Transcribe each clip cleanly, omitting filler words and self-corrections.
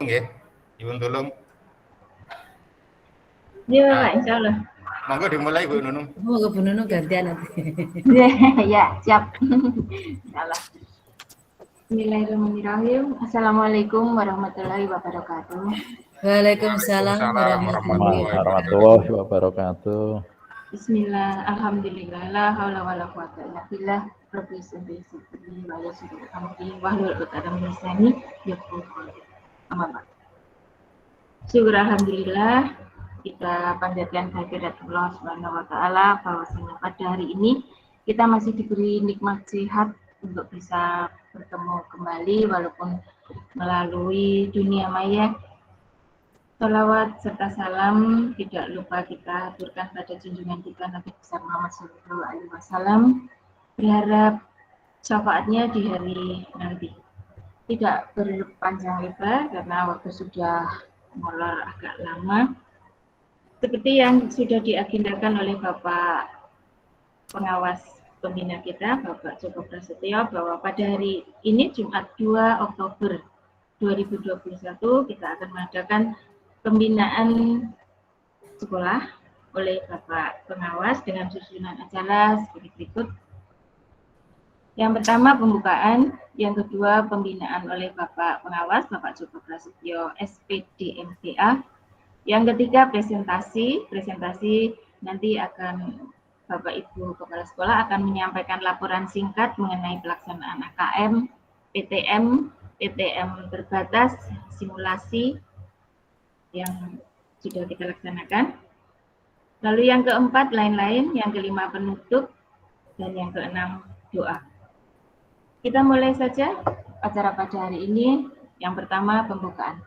Nggih, nyuwun tulung. Iya, Nah, Pak, insya Allah. monggo dimulai Bu Nunung. Mau ke Bu Nunung gantian nanti. Ya, siap. Insya Allah. Bismillahirrahmanirrahim. Assalamualaikum warahmatullahi wabarakatuh. Waalaikumsalam Waalaikumsalam warahmatullahi warahmatullahi wabarakatuh. wabarakatuh. Warahmatullahi wabarakatuh. Bismillah, alhamdulillah, la haula wala quwata illa billah. Rabbi sholli wa yassir amri wahlul 'uqdatam min lisani yafqahu qawli. Amma ba'd. Syukur alhamdulillah kita panjatkan kehadirat Allah Subhanahu wa taala bahwasanya pada hari ini kita masih diberi nikmat sehat untuk bisa bertemu kembali walaupun melalui dunia maya. Salawat serta salam tidak lupa kita aturkan pada junjungan kita Nabi besar Muhammad Shallallahu Alaihi Wasallam. Berharap syafaatnya di hari nanti. Tidak berpanjang lebar karena waktu sudah molor agak lama. Seperti yang sudah diagendakan oleh Bapak pengawas pembina kita, Bapak Joko Prasetyo, bahwa pada hari ini Jumat 2 Oktober 2021 kita akan mengadakan pembinaan sekolah oleh Bapak pengawas dengan susunan acara seperti berikut. Yang pertama pembukaan, yang kedua pembinaan oleh Bapak pengawas, Bapak Joko Prasetyo, SPD MPA. Yang ketiga presentasi nanti akan Bapak Ibu Kepala Sekolah akan menyampaikan laporan singkat mengenai pelaksanaan AKM, PTM terbatas, simulasi yang sudah kita laksanakan. Lalu yang keempat lain-lain, yang kelima penutup, dan yang keenam doa. Kita mulai saja acara pada hari ini. Yang pertama pembukaan.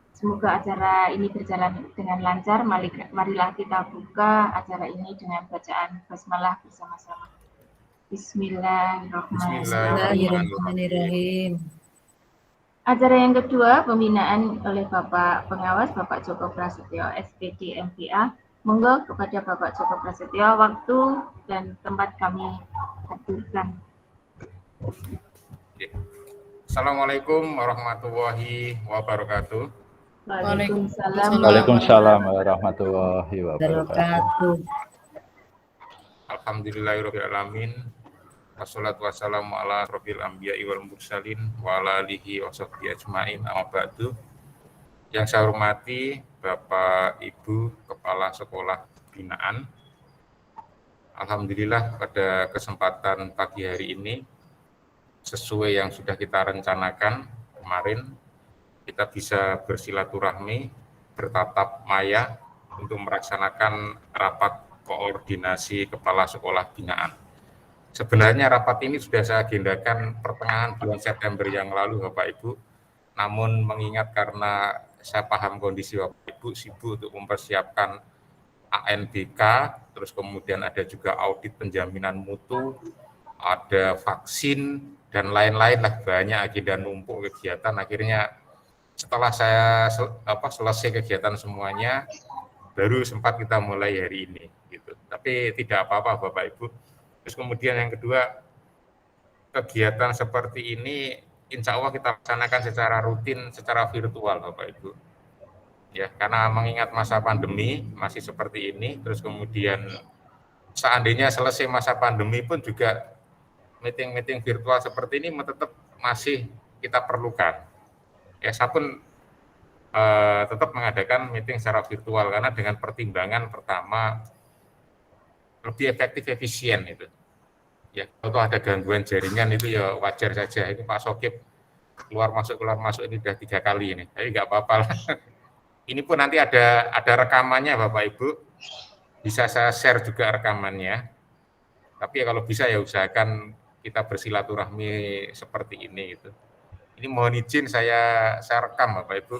Semoga acara ini berjalan dengan lancar. Marilah kita buka acara ini dengan bacaan basmalah bersama-sama. Bismillahirrahmanirrahim. Acara yang kedua, pembinaan oleh Bapak Pengawas, Bapak Joko Prasetyo, SPD MPA. Monggo kepada Bapak Joko Prasetyo, waktu dan tempat kami hadirkan. Assalamualaikum warahmatullahi wabarakatuh. Waalaikumsalam warahmatullahi wabarakatuh. Alhamdulillahirabbil alamin. Wassalatu wassalamu ala rabbil anbiya'i wal mursalin wa ala alihi wa sahbihi ajmain. Amma ba'du. Yang saya hormati Bapak Ibu Kepala Sekolah Binaan. Alhamdulillah pada kesempatan pagi hari ini sesuai yang sudah kita rencanakan kemarin, kita bisa bersilaturahmi, bertatap maya untuk melaksanakan rapat koordinasi kepala sekolah binaan. Sebenarnya rapat ini sudah saya agendakan pertengahan bulan September yang lalu Bapak Ibu, namun mengingat karena saya paham kondisi Bapak Ibu sibuk untuk mempersiapkan ANBK, terus kemudian ada juga audit penjaminan mutu, ada vaksin, dan lain-lain lah, banyak agenda numpuk kegiatan. Akhirnya setelah saya selesai kegiatan semuanya, baru sempat kita mulai hari ini gitu. Tapi tidak apa-apa Bapak Ibu. Terus kemudian yang kedua, kegiatan seperti ini insya Allah kita laksanakan secara rutin, secara virtual Bapak Ibu. Ya, karena mengingat masa pandemi masih seperti ini, terus kemudian seandainya selesai masa pandemi pun juga meeting-meeting virtual seperti ini tetap masih kita perlukan. Ya, saya pun tetap mengadakan meeting secara virtual karena dengan pertimbangan pertama lebih efektif efisien itu. Ya, kalau ada gangguan jaringan itu ya wajar saja. Ini Pak Sokip keluar masuk ini sudah 3 kali ini. Tapi nggak apa-apa lah. Ini pun nanti ada rekamannya Bapak Ibu. Bisa saya share juga rekamannya. Tapi ya kalau bisa ya usahakan kita bersilaturahmi seperti ini gitu. Ini mohon izin saya rekam Bapak Ibu.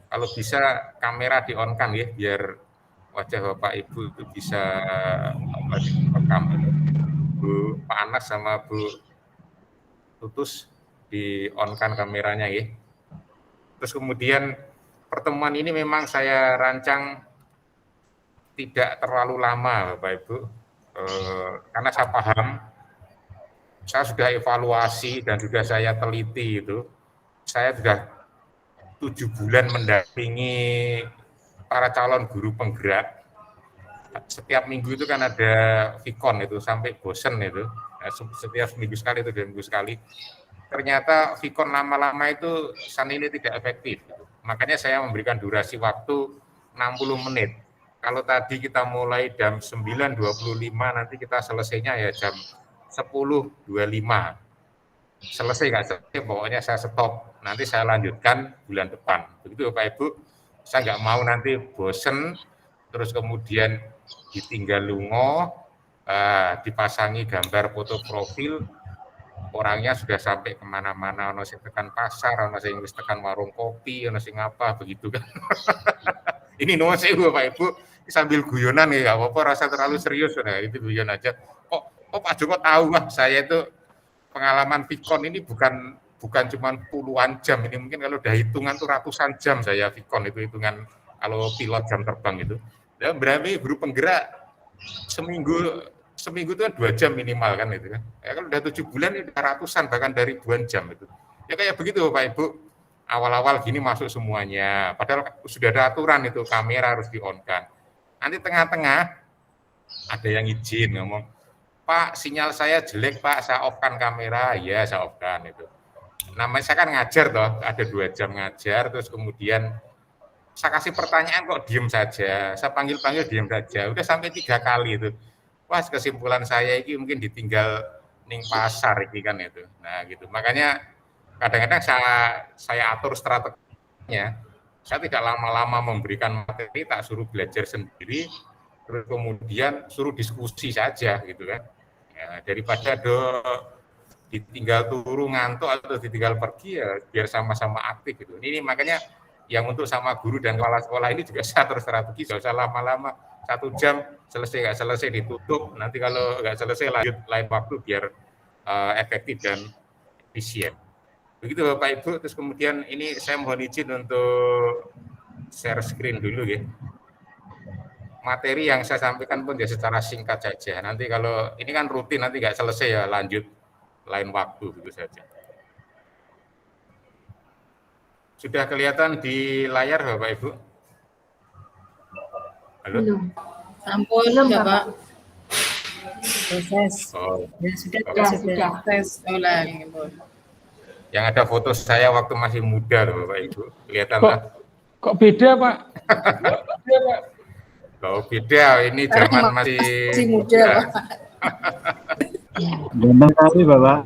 Kalau bisa kamera di-on-kan ya, biar wajah Bapak Ibu itu bisa rekam. Bu Pak Anas sama Bu Tutus di-on-kan kameranya ya. Terus kemudian pertemuan ini memang saya rancang tidak terlalu lama Bapak Ibu, karena saya paham, saya sudah evaluasi dan sudah saya teliti itu, saya sudah 7 bulan mendampingi para calon guru penggerak. Setiap minggu itu kan ada Vikon itu sampai bosen itu. Setiap minggu sekali itu 2 minggu sekali. Ternyata Vikon lama-lama itu ini tidak efektif. Makanya saya memberikan durasi waktu 60 menit. Kalau tadi kita mulai jam 9.25, nanti kita selesainya ya jam 10.25. Selesai nggak selesai, pokoknya saya stop. Nanti saya lanjutkan bulan depan. Begitu Bapak Ibu. Saya nggak mau nanti bosen, terus kemudian ditinggal lungo, dipasangi gambar foto profil, orangnya sudah sampai kemana-mana, ono sing tekan pasar, ono sing wis tekan warung kopi, ono sing apa, begitu kan. Ini nuwun sewu Bapak Ibu, sambil guyonan ya, nggak apa-apa, rasa terlalu serius, nah itu guyon aja. Kok Pak Joko tahu, Mas, saya itu pengalaman Vikon ini bukan cuma puluhan jam, ini mungkin kalau udah hitungan tuh ratusan jam saya Vikon itu, hitungan kalau pilot jam terbang itu. Dan berarti guru penggerak seminggu itu kan 2 jam minimal kan itu kan. Ya kalau udah 7 bulan itu ratusan bahkan dari ribuan jam itu. Ya kayak begitu Bapak Ibu. Awal-awal gini masuk semuanya. Padahal sudah ada aturan itu, kamera harus di-on-kan. Nanti tengah-tengah ada yang izin ngomong, "Pak, sinyal saya jelek, Pak, saya off-kan kamera." Ya, saya off-kan itu. Namanya saya kan ngajar toh, ada 2 jam ngajar, terus kemudian saya kasih pertanyaan kok diem saja, saya panggil-panggil diem saja, udah sampai 3 kali itu. Wah, kesimpulan saya ini mungkin ditinggal ning pasar ini kan itu. Nah gitu, makanya kadang-kadang saya atur strateginya, saya tidak lama-lama memberikan materi, tak suruh belajar sendiri, terus kemudian suruh diskusi saja gitu kan. Ya, daripada ditinggal turu ngantuk atau ditinggal pergi, ya biar sama-sama aktif gitu. Ini makanya yang untuk sama guru dan kepala sekolah ini juga saya atur strategi, nggak usah lama-lama, 1 jam selesai, nggak selesai ditutup, nanti kalau nggak selesai lanjut lain waktu biar efektif dan efisien. Begitu Bapak Ibu. Terus kemudian ini saya mohon izin untuk share screen dulu ya. Materi yang saya sampaikan pun ya secara singkat saja. Nanti kalau ini kan rutin, nanti nggak selesai ya lanjut lain waktu gitu saja. Sudah kelihatan di layar Bapak Ibu? Halo? Belum. Ampun, Belum, Bapak. Proses. Oh, Ya, sudah. Sudah. Ulang. yang ada foto saya waktu masih muda loh Bapak Ibu. Kelihatan lah. Kok beda Pak? Kalau beda, ini zaman masih muda, Pak. Gendeng tapi Bapak.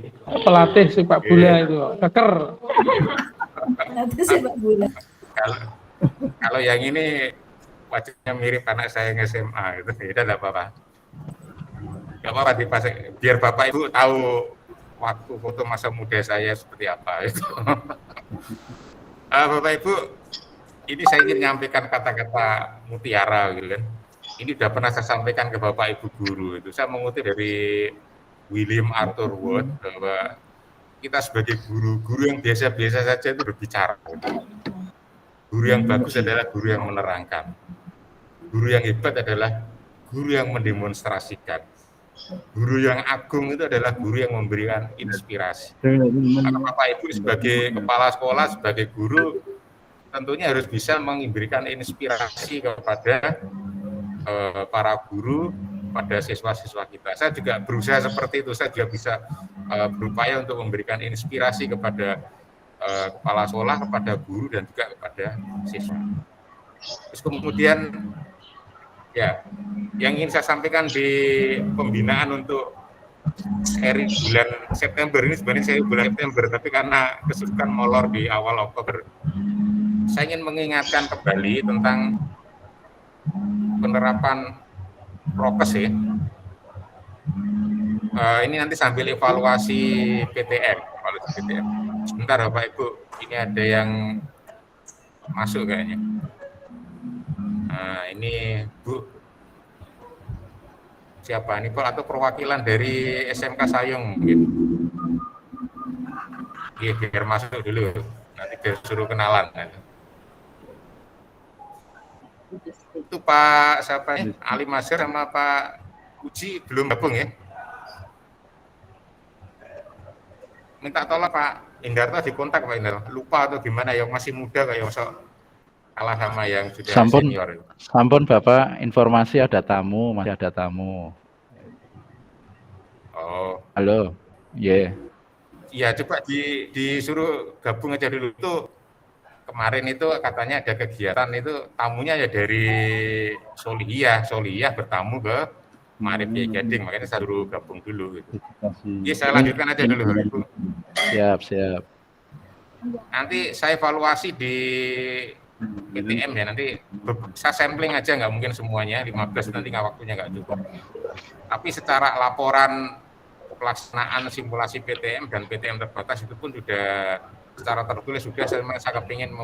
Pelatih sepak bola itu, keker. Nanti sepak bola. Kalau yang ini wajahnya mirip anak saya yang SMA itu, ya tidak apa-apa. Tidak apa-apa dipasang, biar Bapak Ibu tahu waktu foto masa muda saya seperti apa itu. Bapak Ibu, ini saya ingin menyampaikan kata-kata mutiara gitu kan. Ini sudah pernah saya sampaikan ke Bapak Ibu guru itu. Saya mengutip dari William Arthur Ward bahwa kita sebagai guru yang biasa-biasa saja itu berbicara. Guru yang bagus adalah guru yang menerangkan. Guru yang hebat adalah guru yang mendemonstrasikan. Guru yang agung itu adalah guru yang memberikan inspirasi. Maka Bapak Ibu sebagai kepala sekolah, sebagai guru, tentunya harus bisa memberikan inspirasi kepada para guru, pada siswa-siswa kita. Saya juga berusaha seperti itu. Saya juga bisa berupaya untuk memberikan inspirasi kepada kepala sekolah, kepada guru, dan juga kepada siswa. Terus kemudian, ya, yang ingin saya sampaikan di pembinaan untuk seri bulan September ini, sebenarnya seri bulan September, tapi karena kesibukan molor di awal Oktober, saya ingin mengingatkan kembali tentang penerapan prokes ya. Ini nanti sambil evaluasi PTM. Sebentar Bapak Ibu, ini ada yang masuk kayaknya. Nah, ini Bu, siapa ini Pak, atau perwakilan dari SMK Sayung gitu. Iya, biar masuk dulu, nanti biar suruh kenalan. Itu Pak siapa ya? Ali Masir sama Pak Uji belum gabung ya. Minta tolong Pak Indarto dikontak Pak Indarto. Lupa atau gimana yang masih muda kayak sok kalah sama yang sudah Sampun, senior. sampun Bapak, informasi ada tamu, masih ada tamu. Oh, Halo, ya. iya coba disuruh gabung aja dulu. Itu kemarin itu katanya ada kegiatan itu tamunya ya dari Solihiyah bertamu ke Maarif Kiai Gading, makanya saya suruh gabung dulu gitu. Iya, saya lanjutkan aja dulu Ibu. Siap, siap. Nanti saya evaluasi di PTM ya, nanti saya sampling aja, nggak mungkin semuanya 15, nanti nggak waktunya nggak cukup. Tapi secara laporan pelaksanaan simulasi PTM dan PTM terbatas itu pun sudah secara tertulis sudah. Saya kepingin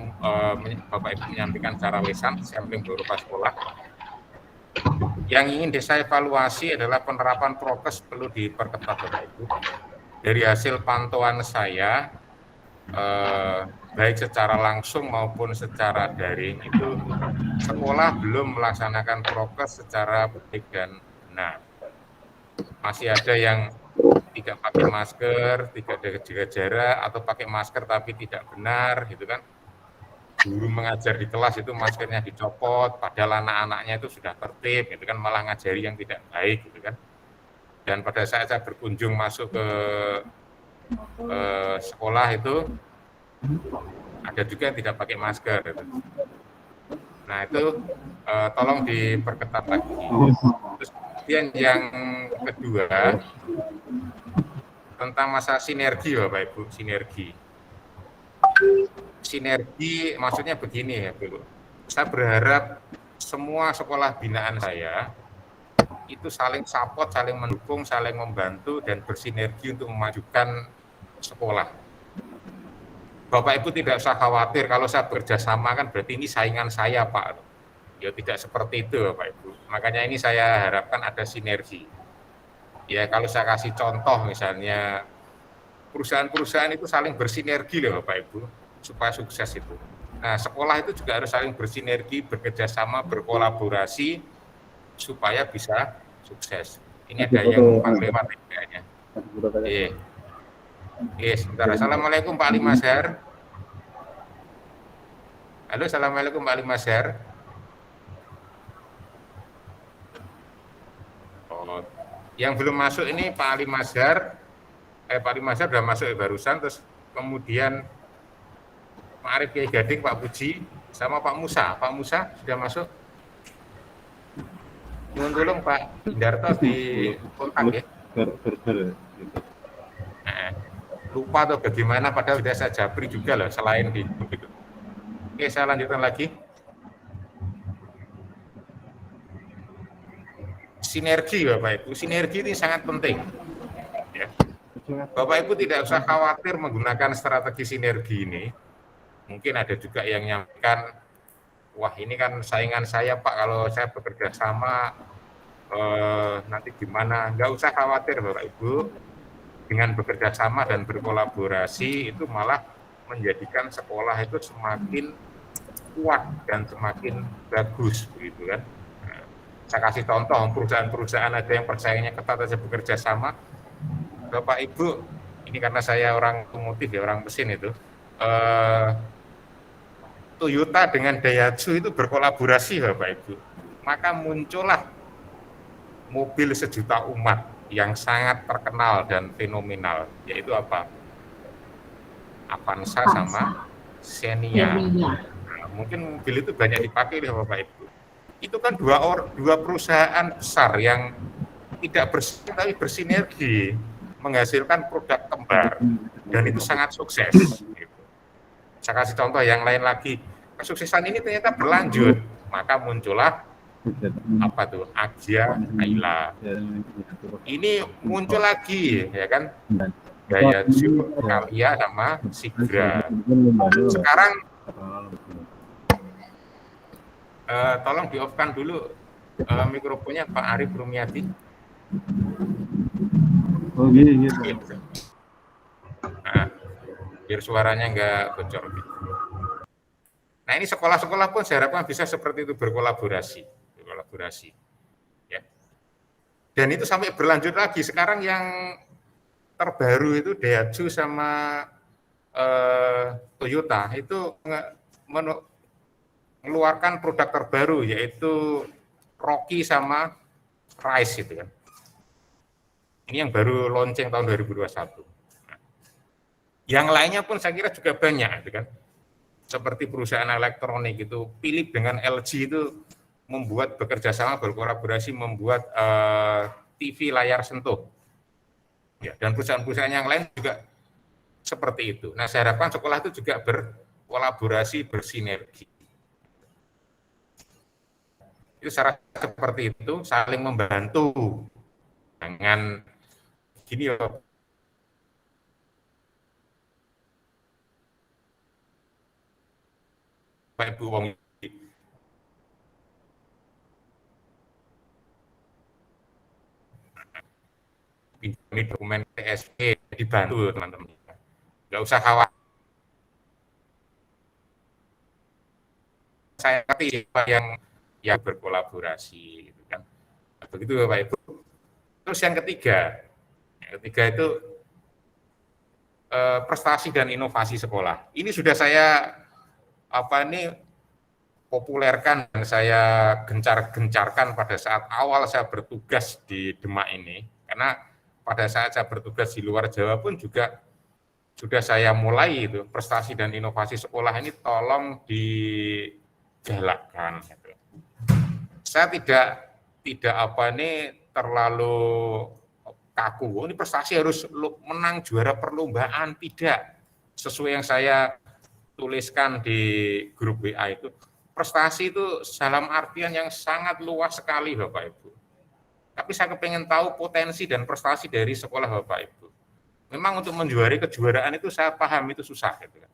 Bapak Ibu menyampaikan secara lisan sampling beberapa sekolah. Yang ingin saya evaluasi adalah penerapan prokes perlu diperketat Bapak Ibu. Dari hasil pantauan saya, baik secara langsung maupun secara daring itu sekolah belum melaksanakan prokes secara baik dan benar. Masih ada yang tidak pakai masker, tidak ada jaga jarak, atau pakai masker tapi tidak benar, gitu kan. Guru mengajar di kelas itu maskernya dicopot, padahal anak-anaknya itu sudah tertib, gitu kan, malah ngajari yang tidak baik, gitu kan. Dan pada saat saya berkunjung masuk ke sekolah itu, ada juga yang tidak pakai masker. Gitu. Nah itu tolong diperketat lagi. Terus kemudian yang kedua, tentang masa sinergi Bapak Ibu, sinergi. Sinergi maksudnya begini ya Bu. Saya berharap semua sekolah binaan saya itu saling support, saling mendukung, saling membantu dan bersinergi untuk memajukan sekolah. Bapak Ibu tidak usah khawatir kalau saya bekerja sama kan berarti ini saingan saya Pak. Ya tidak seperti itu Bapak Ibu. Makanya ini saya harapkan ada sinergi. Ya kalau saya kasih contoh misalnya perusahaan-perusahaan itu saling bersinergi loh Bapak Ibu supaya sukses itu. Nah sekolah itu juga harus saling bersinergi, bekerja sama, berkolaborasi supaya bisa sukses. Ini ada yang numpang lewat kayaknya. Sebentar. Assalamualaikum Pak Ali Mazhar. Halo, assalamualaikum Pak Ali Mazhar. Oh, yang belum masuk ini Pak Ali Mazhar. Pak Ali Mazhar sudah masuk barusan, terus kemudian Pak Arif Kiai Gading, Pak Puji, sama Pak Musa. Pak Musa sudah masuk. Tolong Pak Indarto di kontak ya. Lupa atau bagaimana, padahal sudah saya japri juga loh, selain di gitu. Oke, saya lanjutkan lagi. Sinergi Bapak Ibu, sinergi ini sangat penting. Ya. Bapak Ibu tidak usah khawatir menggunakan strategi sinergi ini. Mungkin ada juga yang nyampaikan, wah ini kan saingan saya Pak, kalau saya bekerja sama nanti gimana? Nggak usah khawatir Bapak Ibu. Dengan bekerja sama dan berkolaborasi itu malah menjadikan sekolah itu semakin kuat dan semakin bagus begitu kan. Nah, saya kasih contoh perusahaan-perusahaan ada yang persaingannya ketat aja bekerja sama. Bapak Ibu, ini karena saya orang otomotif ya, orang mesin itu, Toyota dengan Daihatsu itu berkolaborasi Bapak Ibu. Maka muncullah mobil sejuta umat yang sangat terkenal dan fenomenal, yaitu apa? Avanza sama Xenia. Nah, mungkin mobil itu banyak dipakai oleh Bapak Ibu. Itu kan dua perusahaan besar yang tidak bersaing tapi bersinergi menghasilkan produk kembar dan itu sangat sukses. Gitu. Saya kasih contoh yang lain lagi. Kesuksesan ini ternyata berlanjut, maka muncullah apa tuh Agya Ayla. Ini muncul lagi ya kan, Daihatsu, Kalia sama Sigra. Sekarang tolong di off-kan dulu mikrofonnya Pak Arif Rumiati. Oh gitu. Nah, biar suaranya nggak bocor. Nah ini sekolah-sekolah pun saya harapkan bisa seperti itu, berkolaborasi. Ya. Dan itu sampai berlanjut lagi. Sekarang yang terbaru itu Daihatsu sama Toyota itu mengeluarkan produk terbaru yaitu Rocky sama Rise gitu kan. Ini yang baru launching tahun 2021. Yang lainnya pun saya kira juga banyak gitu kan. Seperti perusahaan elektronik itu, Philips dengan LG itu membuat bekerja sama berkolaborasi membuat TV layar sentuh. Ya, dan perusahaan-perusahaan yang lain juga seperti itu. Nah, saya harapkan sekolah itu juga berkolaborasi, bersinergi. Itu secara seperti itu, saling membantu. Dengan gini ya, Pak Ibu Wong, ini dokumen TSP dibantu teman-teman. Nggak usah khawatir. Saya ngerti siapa yang berkolaborasi, gitu kan. Begitu Pak Ibu. Terus yang ketiga itu prestasi dan inovasi sekolah. Ini sudah saya populerkan dan saya gencarkan pada saat awal saya bertugas di Demak ini. Karena pada saat saya bertugas di luar Jawa pun juga sudah saya mulai itu prestasi dan inovasi sekolah ini tolong digalakkan. Gitu. Saya tidak terlalu kaku. Ini prestasi harus menang juara perlombaan, tidak. Sesuai yang saya tuliskan di grup WA itu, prestasi itu dalam artian yang sangat luas sekali Bapak Ibu. Tapi saya kepengen tahu potensi dan prestasi dari sekolah Bapak Ibu. Memang untuk menjuari kejuaraan itu saya paham itu susah gitu kan.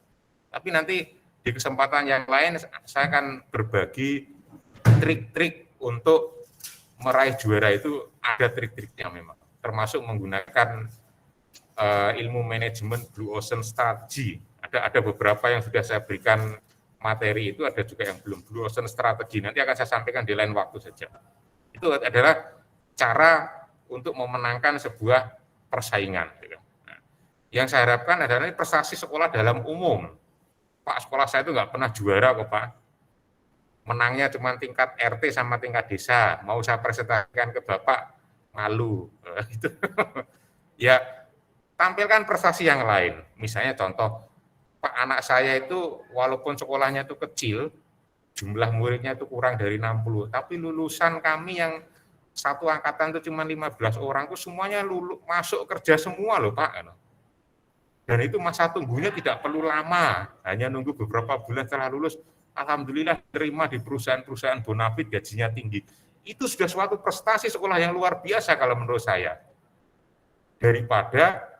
Tapi nanti di kesempatan yang lain saya akan berbagi trik-trik untuk meraih juara itu, ada trik-triknya memang. Termasuk menggunakan ilmu manajemen Blue Ocean Strategy. Ada beberapa yang sudah saya berikan materi itu, ada juga yang belum. Blue Ocean Strategy nanti akan saya sampaikan di lain waktu saja. Itu adalah cara untuk memenangkan sebuah persaingan. Nah, yang saya harapkan adalah prestasi sekolah dalam umum. Pak, sekolah saya itu nggak pernah juara kok Pak. Menangnya cuma tingkat RT sama tingkat desa. Mau saya presentasikan ke Bapak, malu. Gitu. Ya, tampilkan prestasi yang lain. Misalnya contoh, Pak, anak saya itu walaupun sekolahnya itu kecil, jumlah muridnya itu kurang dari 60, tapi lulusan kami yang satu angkatan itu cuma 15 orang, itu semuanya masuk kerja semua loh Pak. Dan itu masa tunggunya tidak perlu lama, hanya nunggu beberapa bulan setelah lulus, alhamdulillah terima di perusahaan-perusahaan bonafit, gajinya tinggi. Itu sudah suatu prestasi sekolah yang luar biasa kalau menurut saya. Daripada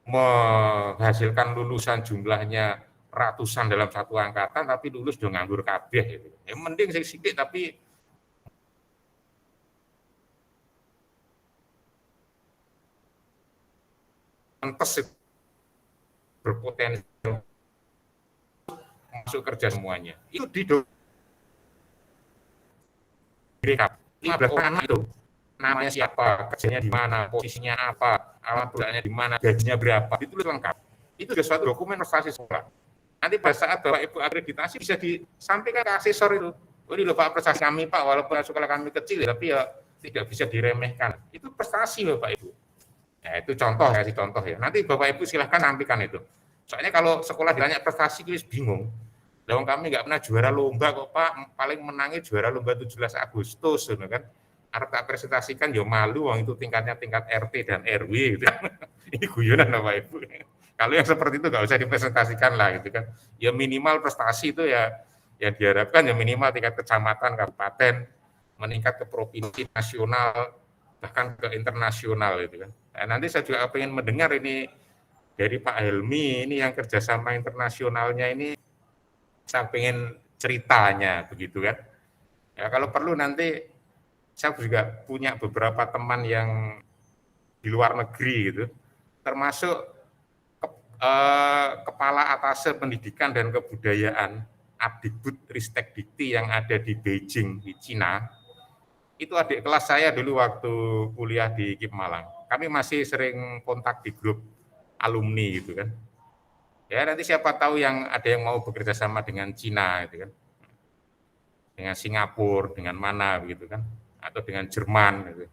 menghasilkan lulusan jumlahnya ratusan dalam satu angkatan, tapi lulus udah nganggur kabeh. Gitu. Ya, mending sedikit tapi pantas berpotensi masuk kerja semuanya. Itu di 15 anak itu namanya siapa, kerjanya di mana, posisinya apa, alat perusahaannya di mana, gajinya berapa, ditulis lengkap. Itu sudah suatu dokumen prestasi sekolah. Nanti pada saat Bapak Ibu akreditasi bisa disampaikan ke asesor itu. Oh, ini loh Pak prestasi kami Pak, walaupun sekolah kami kecil tapi ya tidak bisa diremehkan. Itu prestasi Bapak Ibu. Ya, itu contoh, kasih contoh ya. Nanti Bapak Ibu silahkan sampaikan itu. Soalnya kalau sekolah ditanya prestasi itu bingung. Dong kami nggak pernah juara lomba kok Pak, paling menangnya juara lomba 17 Agustus kan. Harus tak presentasikan ya malu, wong itu tingkatnya tingkat RT dan RW gitu. Ini guyonan Bapak Ibu. Kalau yang seperti itu nggak usah dipresentasikan lah gitu kan. Ya minimal prestasi itu ya yang diharapkan ya minimal tingkat kecamatan, kabupaten, meningkat ke provinsi, nasional, bahkan ke internasional gitu kan. Nah, nanti saya juga ingin mendengar ini dari Pak Helmi, ini yang kerjasama internasionalnya ini saya pengen ceritanya begitu kan. Ya kalau perlu nanti saya juga punya beberapa teman yang di luar negeri gitu, termasuk Kepala Atase Pendidikan dan Kebudayaan Adikbud Ristek Dikti yang ada di Beijing, di Cina. Itu adik kelas saya dulu waktu kuliah di KIP Malang. Kami masih sering kontak di grup alumni gitu kan. Ya nanti siapa tahu yang ada yang mau bekerja sama dengan Cina gitu kan, dengan Singapura, dengan mana begitu kan, atau dengan Jerman gitu.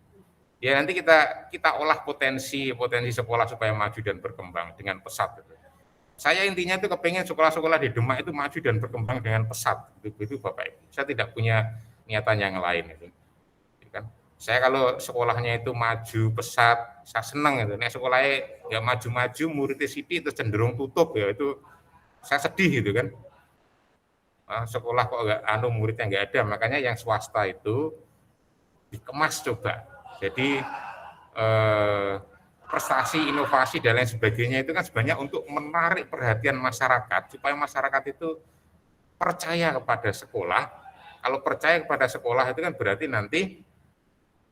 Ya nanti kita olah potensi sekolah supaya maju dan berkembang dengan pesat gitu. Saya intinya itu kepengen sekolah-sekolah di Demak itu maju dan berkembang dengan pesat itu Bapak Ibu. Saya tidak punya niatan yang lain itu. Kan saya kalau sekolahnya itu maju pesat, saya senang itu. Nek sekolahnya nggak maju-maju, muridnya sithik itu cenderung tutup ya, itu saya sedih gitu kan. Sekolah kok nggak muridnya nggak ada, makanya yang swasta itu dikemas coba. Jadi prestasi, inovasi dan lain sebagainya itu kan sebenarnya untuk menarik perhatian masyarakat supaya masyarakat itu percaya kepada sekolah. Kalau percaya kepada sekolah itu kan berarti nanti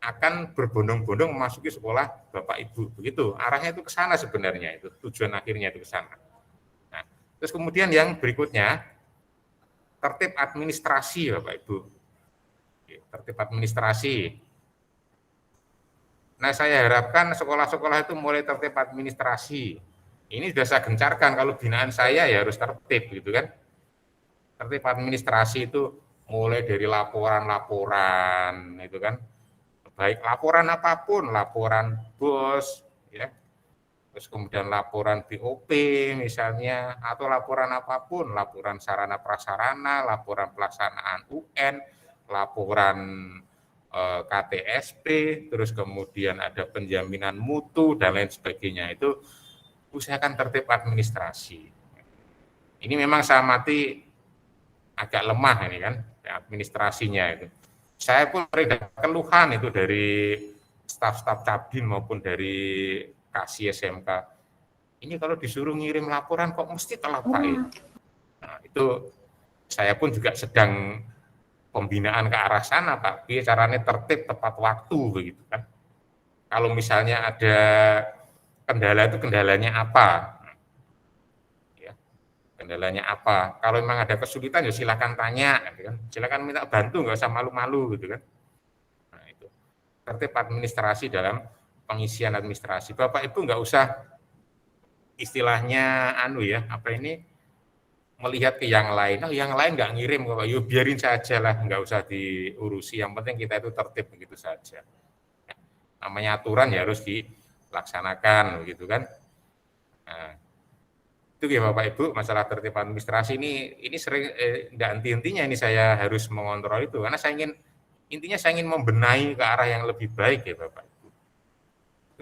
akan berbondong-bondong memasuki sekolah Bapak Ibu. Begitu, arahnya itu ke sana sebenarnya, itu tujuan akhirnya itu ke sana. Nah, terus kemudian yang berikutnya, tertib administrasi Bapak Ibu. Tertib administrasi. Nah, saya harapkan sekolah-sekolah itu mulai tertib administrasi. Ini sudah saya gencarkan, kalau binaan saya ya harus tertib gitu kan. Tertib administrasi itu mulai dari laporan-laporan itu kan. Baik laporan apapun, laporan bos, ya, terus kemudian laporan BOP misalnya, atau laporan apapun, laporan sarana prasarana, laporan pelaksanaan UN, laporan KTSP, terus kemudian ada penjaminan mutu dan lain sebagainya. Itu usahakan tertib administrasi. Ini memang saya amati agak lemah ini kan, administrasinya itu. Saya pun ada keluhan itu dari staf-staf Cabdin maupun dari Kasih SMK. Ini kalau disuruh ngirim laporan kok mesti telat Pak. Nah, itu saya pun juga sedang pembinaan ke arah sana Pak. Biar caranya tertib tepat waktu begitu kan. Kalau misalnya ada kendala itu kendalanya apa? Ya, kendalanya apa? Kalau memang ada kesulitan ya silakan tanya, gitu kan. Silakan minta bantu, nggak usah malu-malu gitu kan. Nah, itu tertib administrasi dalam pengisian administrasi. Bapak Ibu nggak usah istilahnya melihat ke yang lain. Oh, yang lain nggak ngirim kok, yuk biarin saja lah, nggak usah diurusi. Yang penting kita itu tertib begitu saja. Namanya aturan ya harus dilaksanakan, begitu kan. Nah, itu ya Bapak Ibu, masalah tertib administrasi ini sering tidak henti-hentinya ini saya harus mengontrol itu, karena saya ingin membenahi ke arah yang lebih baik ya Bapak Ibu.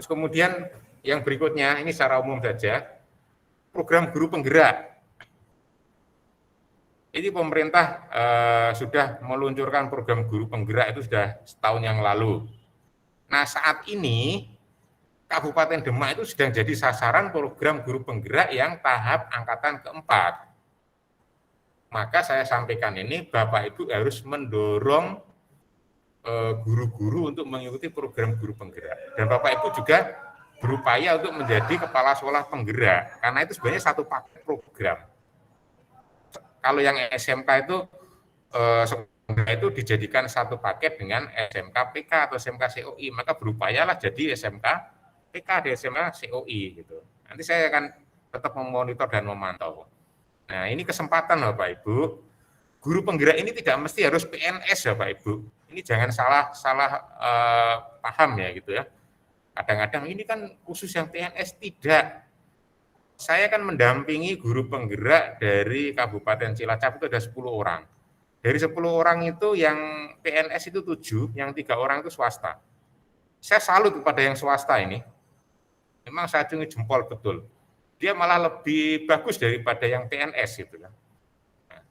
Terus kemudian yang berikutnya ini secara umum saja, program guru penggerak. Ini pemerintah sudah meluncurkan program guru penggerak itu sudah setahun yang lalu. Nah saat ini Kabupaten Demak itu sedang jadi sasaran program guru penggerak yang tahap angkatan keempat. Maka saya sampaikan ini Bapak Ibu harus mendorong guru-guru untuk mengikuti program guru penggerak. Dan Bapak Ibu juga berupaya untuk menjadi kepala sekolah penggerak. Karena itu sebenarnya satu paket program. Kalau yang SMK itu dijadikan satu paket dengan SMK PK atau SMK COI, maka berupayalah jadi SMK PK di SMK COI gitu. Nanti saya akan tetap memonitor dan memantau. Nah, ini kesempatan Bapak Ibu. Guru penggerak ini tidak mesti harus PNS Bapak Ibu. Ini jangan salah paham ya gitu ya. Kadang-kadang ini kan khusus yang PNS, tidak. Saya kan mendampingi guru penggerak dari Kabupaten Cilacap itu ada 10 orang. Dari 10 orang itu yang PNS itu 7, yang 3 orang itu swasta. Saya salut kepada yang swasta ini. Memang saya acungi jempol betul. Dia malah lebih bagus daripada yang PNS gitu kan. Nah,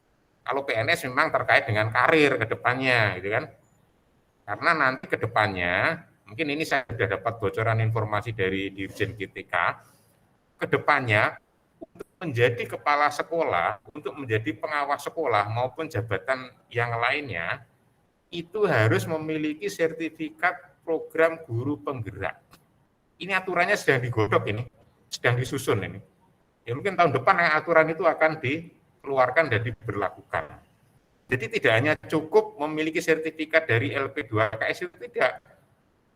kalau PNS memang terkait dengan karir ke depannya gitu kan. Karena nanti ke depannya, mungkin ini saya sudah dapat bocoran informasi dari Dirjen GTK, ke depannya untuk menjadi kepala sekolah, untuk menjadi pengawas sekolah maupun jabatan yang lainnya, itu harus memiliki sertifikat program guru penggerak. Ini aturannya sedang digodok ini, sedang disusun ini. Ya mungkin tahun depan aturan itu akan dikeluarkan dan diberlakukan. Jadi tidak hanya cukup memiliki sertifikat dari LP2KS itu tidak.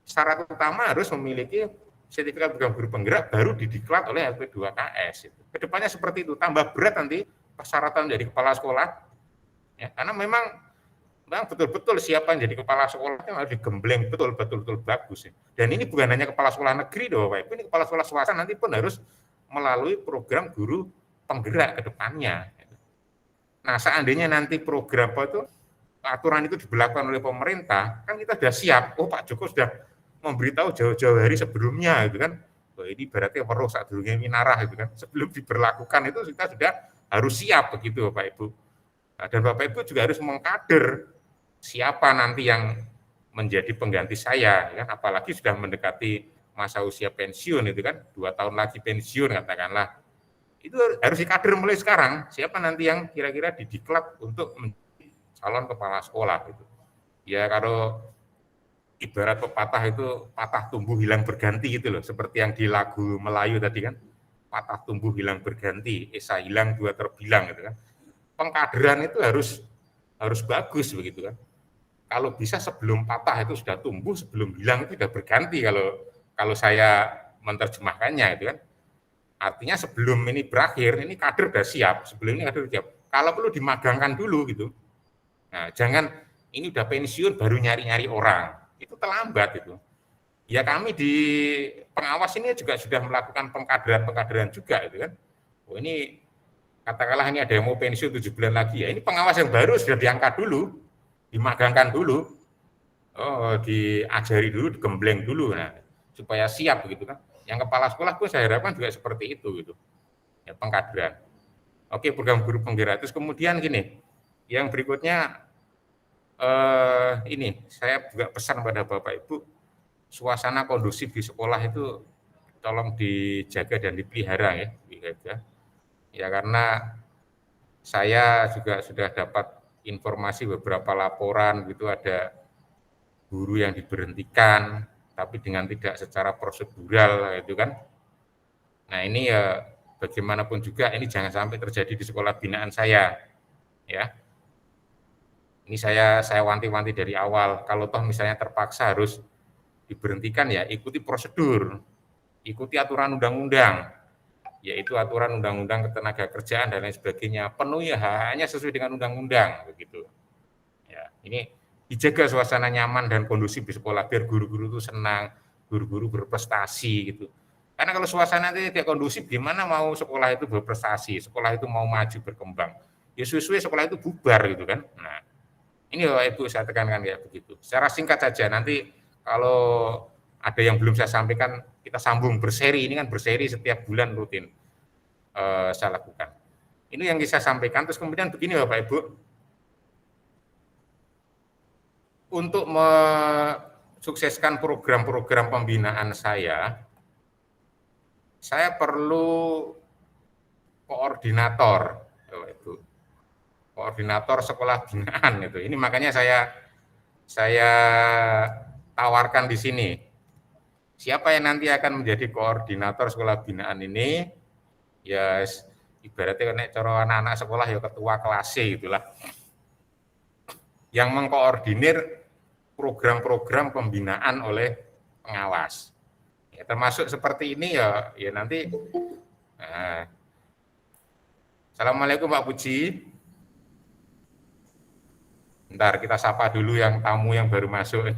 Syarat utama harus memiliki sertifikat program guru penggerak baru didiklat oleh LP2KS. Kedepannya seperti itu, tambah berat nanti persyaratan dari kepala sekolah, ya, karena memang betul-betul siapa yang jadi kepala sekolah itu harus digembleng betul-betul bagus. Ya. Dan ini bukan hanya kepala sekolah negeri, Bapak Ibu, ini kepala sekolah swasta nanti pun harus melalui program guru penggerak ke depannya. Nah, seandainya nanti program apa itu, aturan itu diberlakukan oleh pemerintah, kan kita sudah siap. Oh, Pak Joko sudah memberitahu jauh-jauh hari sebelumnya, gitu kan. Oh, ini berarti perlu saat dulunya minarah, gitu kan. Sebelum diberlakukan itu kita sudah harus siap begitu, Bapak Ibu. Nah, dan Bapak Ibu juga harus mengkader siapa nanti yang menjadi pengganti saya, kan. Apalagi sudah mendekati masa usia pensiun itu kan, 2 tahun lagi pensiun katakanlah. Itu harus dikader mulai sekarang, siapa nanti yang kira-kira didiklat untuk menjadi calon kepala sekolah gitu. Ya kalau ibarat pepatah itu patah tumbuh hilang berganti gitu loh, seperti yang di lagu Melayu tadi kan, patah tumbuh hilang berganti, esa hilang dua terbilang gitu kan. Pengkaderan itu harus bagus begitu kan. Kalau bisa sebelum patah itu sudah tumbuh, sebelum hilang itu sudah berganti kalau saya menerjemahkannya itu kan. Artinya sebelum ini berakhir, ini kader sudah siap, sebelum ini kader siap. Kalau perlu dimagangkan dulu gitu. Nah, jangan ini udah pensiun baru nyari-nyari orang. Itu terlambat itu. Ya kami di pengawas ini juga sudah melakukan pengkaderan juga itu kan. Oh ini katakanlah ini ada yang mau pensiun 7 bulan lagi ya. Ini pengawas yang baru sudah diangkat dulu, dimagangkan dulu. Oh, diajari dulu, digembleng dulu nah, supaya siap begitu kan. Yang kepala sekolah pun saya harapkan juga seperti itu gitu. Ya, pengkaderan. Oke, program guru penggerak. Terus kemudian gini, yang berikutnya ini saya juga pesan pada Bapak Ibu, suasana kondusif di sekolah itu tolong dijaga dan dipelihara ya, ya karena saya juga sudah dapat informasi beberapa laporan gitu ada guru yang diberhentikan tapi dengan tidak secara prosedural itu kan. Nah ini ya bagaimanapun juga ini jangan sampai terjadi di sekolah binaan saya ya. Ini saya wanti-wanti dari awal, kalau toh misalnya terpaksa harus diberhentikan ya ikuti prosedur, ikuti aturan undang-undang, yaitu aturan undang-undang ketenagakerjaan dan lain sebagainya, penuhi hanya sesuai dengan undang-undang begitu. Ya, ini dijaga suasana nyaman dan kondusif di sekolah biar guru-guru itu senang, guru-guru berprestasi gitu. Karena kalau suasana tidak kondusif, gimana mau sekolah itu berprestasi, sekolah itu mau maju berkembang. Ya sesuai sekolah itu bubar gitu kan. Nah, ini Bapak Ibu saya tekankan kayak begitu. Secara singkat saja, nanti kalau ada yang belum saya sampaikan, kita sambung berseri. Ini kan berseri setiap bulan rutin saya lakukan. Ini yang bisa saya sampaikan. Terus kemudian begini Bapak Ibu, untuk mensukseskan program-program pembinaan saya perlu koordinator, Bapak Ibu. Koordinator sekolah binaan itu. Ini makanya saya tawarkan di sini. Siapa yang nanti akan menjadi koordinator sekolah binaan ini? Ya ibaratnya nek cara anak-anak sekolah ya ketua kelas itulah. Yang mengkoordinir program-program pembinaan oleh pengawas. Ya, termasuk seperti ini ya nanti. Nah. Assalamualaikum Pak Puji. Bentar, kita sapa dulu yang tamu yang baru masuk.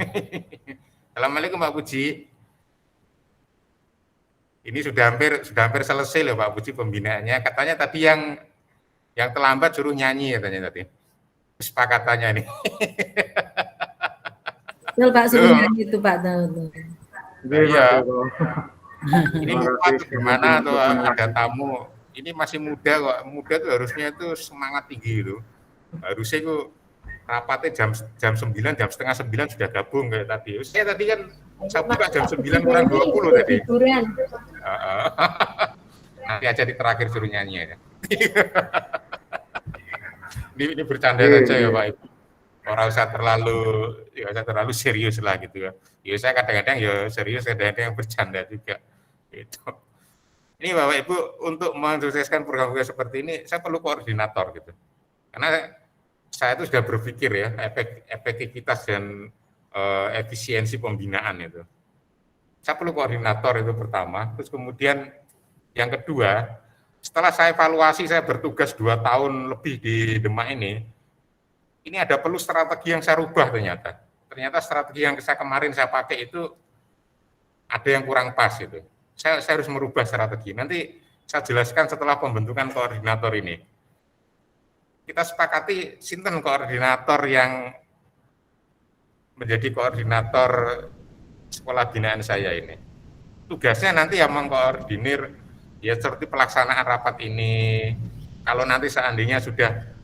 Assalamualaikum Pak Puji. Ini sudah hampir selesai loh Pak Puji pembinaannya. Katanya tadi yang terlambat suruh nyanyi katanya tadi. Kesepakatannya nih. Betul Pak suruh nyanyi itu Pak. Iya. Ini lupa tuh gimana atau ada tamu. Ini masih muda kok. Muda tuh harusnya tuh semangat tinggi itu. Harusnya itu rapatnya jam 9, jam setengah 9 sudah gabung kayak tadi. Saya tadi kan saya buka jam 9 kurang 20 tadi. Nanti aja di terakhir suruh nyanyi ya. Ini bercanda saja ya Pak Ibu. Orang usah terlalu serius lah gitu ya. Ya saya kadang-kadang ya serius, kadang-kadang bercanda juga. Gitu. Ini Bapak Ibu untuk mensukseskan program-program seperti ini saya perlu koordinator gitu. Karena saya itu sudah berpikir ya efektivitas dan efisiensi pembinaan itu. saya perlu koordinator itu pertama. Terus kemudian yang kedua, setelah saya evaluasi, saya bertugas 2 tahun lebih di Demak ini ada perlu strategi yang saya rubah ternyata. Ternyata strategi yang kemarin saya pakai itu ada yang kurang pas itu. Saya harus merubah strategi. Nanti saya jelaskan setelah pembentukan koordinator ini. Kita sepakati sinten koordinator yang menjadi koordinator sekolah binaan saya ini. Tugasnya nanti yang mengkoordinir ya seperti pelaksanaan rapat ini. Kalau nanti seandainya sudah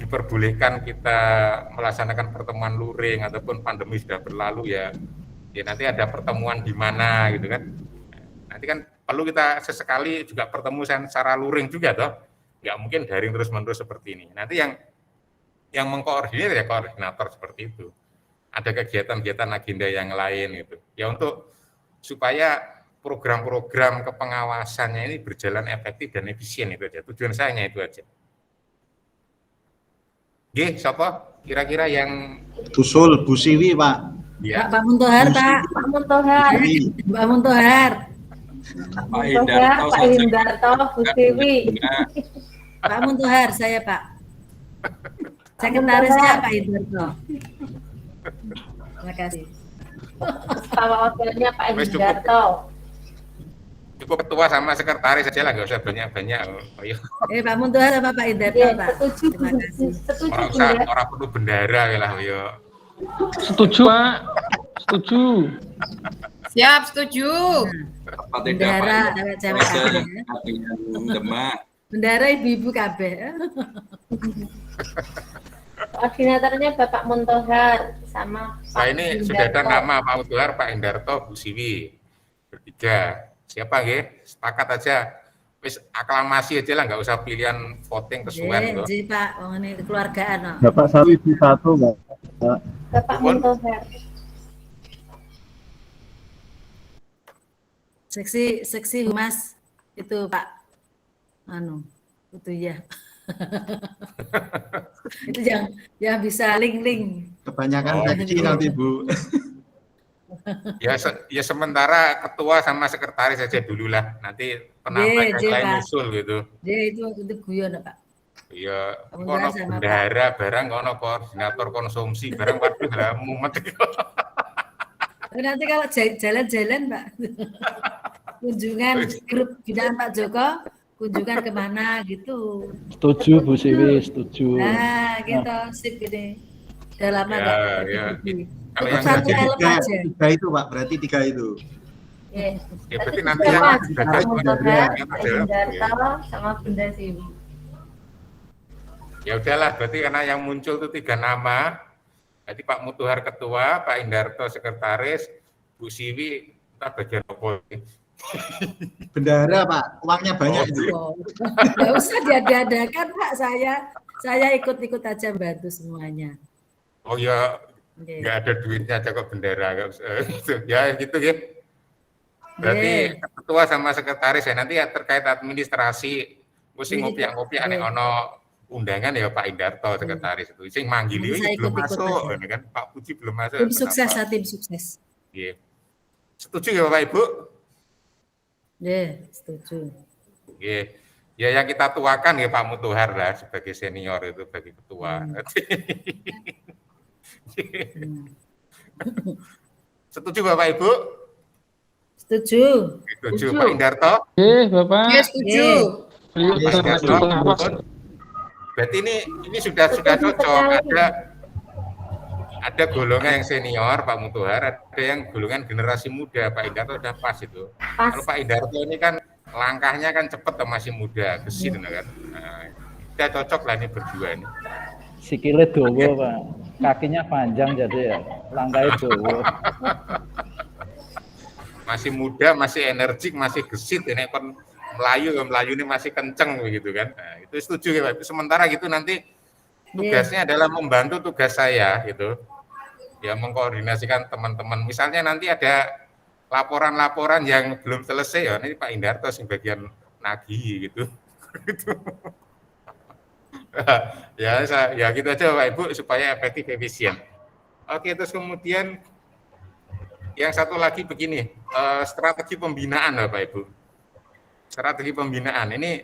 diperbolehkan kita melaksanakan pertemuan luring ataupun pandemi sudah berlalu ya nanti ada pertemuan di mana gitu kan. Nanti kan perlu kita sesekali juga pertemu secara luring juga toh. Nggak mungkin daring terus-menerus seperti ini. Nanti yang mengkoordinir ya koordinator seperti itu. Ada kegiatan-kegiatan agenda yang lain gitu. Ya untuk supaya program-program kepengawasannya ini berjalan efektif dan efisien itu aja. Tujuan saya itu aja. Oke, siapa kira-kira yang usul Bu Siwi, Pak. ya? Pak Muntohar, Pak. Pak Muntohar, Pak Muntohar. Pak Indarto, Bu Siwi. Pak Muntohar, saya Pak. Sekretarisnya Pak Indarto. Terima kasih. Kepala hotelnya Pak Indarto. Cukup ketua sama sekretaris saja lah, nggak usah banyak-banyak. Ayo. Pak Muntohar sama Pak Indarto, Ya, Pak. setuju. Terima kasih. Setuju, Orang perlu bendara ya lah, ayo. Setuju, Pak. Setuju. Siap, setuju. Bendara, cewek-cewek kabeh. Demak. Bendara ibu-ibu kabeh. Koordinatornya Bapak Muntohar sama Pak Nah ini sudah ada Indarto. nama Pak Muntohar, Pak Indarto, Bu Siwi. Bertiga. Siapa nggih? Sepakat aja. Wis aklamasi aja lah, nggak usah pilihan voting kesuwen gitu. Jadi Pak, ini kekeluargaan. No. Bapak satu Ibu satu, Pak. Bapak Muntohar. Seksi humas itu Pak. Itu ya. Itu yang bisa link. Kebanyakan seksi nanti, Bu. Ya sementara ketua sama sekretaris saja dulu lah. Nanti penambahan yang lain Pak. nyusul gitu. Itu guyon Pak. Ya, Muntohar kono sama bendara barang, kono koordinator konsumsi barang, waduh lah mumet. Nanti kalau jalan-jalan Pak, kunjungan grup binaan Pak Joko, kunjungan kemana gitu. Setuju Bu Siwi, setuju. Nah gitu, sip ini. Udah lama nggak Ya. pergi. Kalau Cukup yang satu jadi helm aja. Tiga itu, Pak. Berarti 3 itu. ya berarti nanti Siapa? yang Pak ada Muntohar, Pak ya. Indarto, sama Bunda Siwi. Ya udahlah, berarti karena yang muncul itu 3 nama. Jadi Pak Muntohar ketua, Pak Indarto sekretaris, Bu Siwi kita bagian apa? Bendara, Pak. Uangnya banyak itu. Nggak usah diadakan Pak, saya ikut-ikut aja bantu semuanya. Oh ya, Oke. nggak ada duitnya aja kok bendera, nggak usah. Ya gitu ya. Berarti ketua sama sekretaris ya nanti ya terkait administrasi, mesti ngopiak-ngopiak nek ono undangan ya Pak Indarto sekretaris itu. Sing manggil Bisa iki belum ikut-ikut masuk, aja. ini kan Pak Puji belum masuk. Tim sukses, kenapa? tim sukses. Iya. Setuju ya Bapak Ibu? Setuju. Iya. Ya yang kita tuakan ya Pak Muntohar lah sebagai senior itu bagi ketua. Setuju Bapak Ibu? Setuju. Setuju Pak Indarto? Bapak. Ya, setuju. Beliau Mas termasuk Indarto? pengawas. Berarti ini sudah cocok. Ada golongan yang senior Pak Muntohar, ada yang golongan generasi muda Pak Indarto sudah pas itu. Pas. Kalau Pak Indarto ini kan langkahnya kan cepat atau masih muda, gesit kan. Nah, kita cocok lah ini berdua ini. Sikile dawa, Pak. Kakinya panjang jadi ya langkahnya dawa. Masih muda, masih energik, masih gesit ini kan Melayu ini masih kenceng begitu kan. Nah, itu setuju ya Pak. Sementara gitu nanti tugasnya adalah membantu tugas saya gitu. Ya mengkoordinasikan teman-teman. Misalnya nanti ada laporan-laporan yang belum selesai ya ini Pak Indarto sebagian nagih gitu. Ya gitu aja Pak Ibu supaya efektif efisien. Oke, terus kemudian yang satu lagi begini, strategi pembinaan Bapak Ibu. Strategi pembinaan ini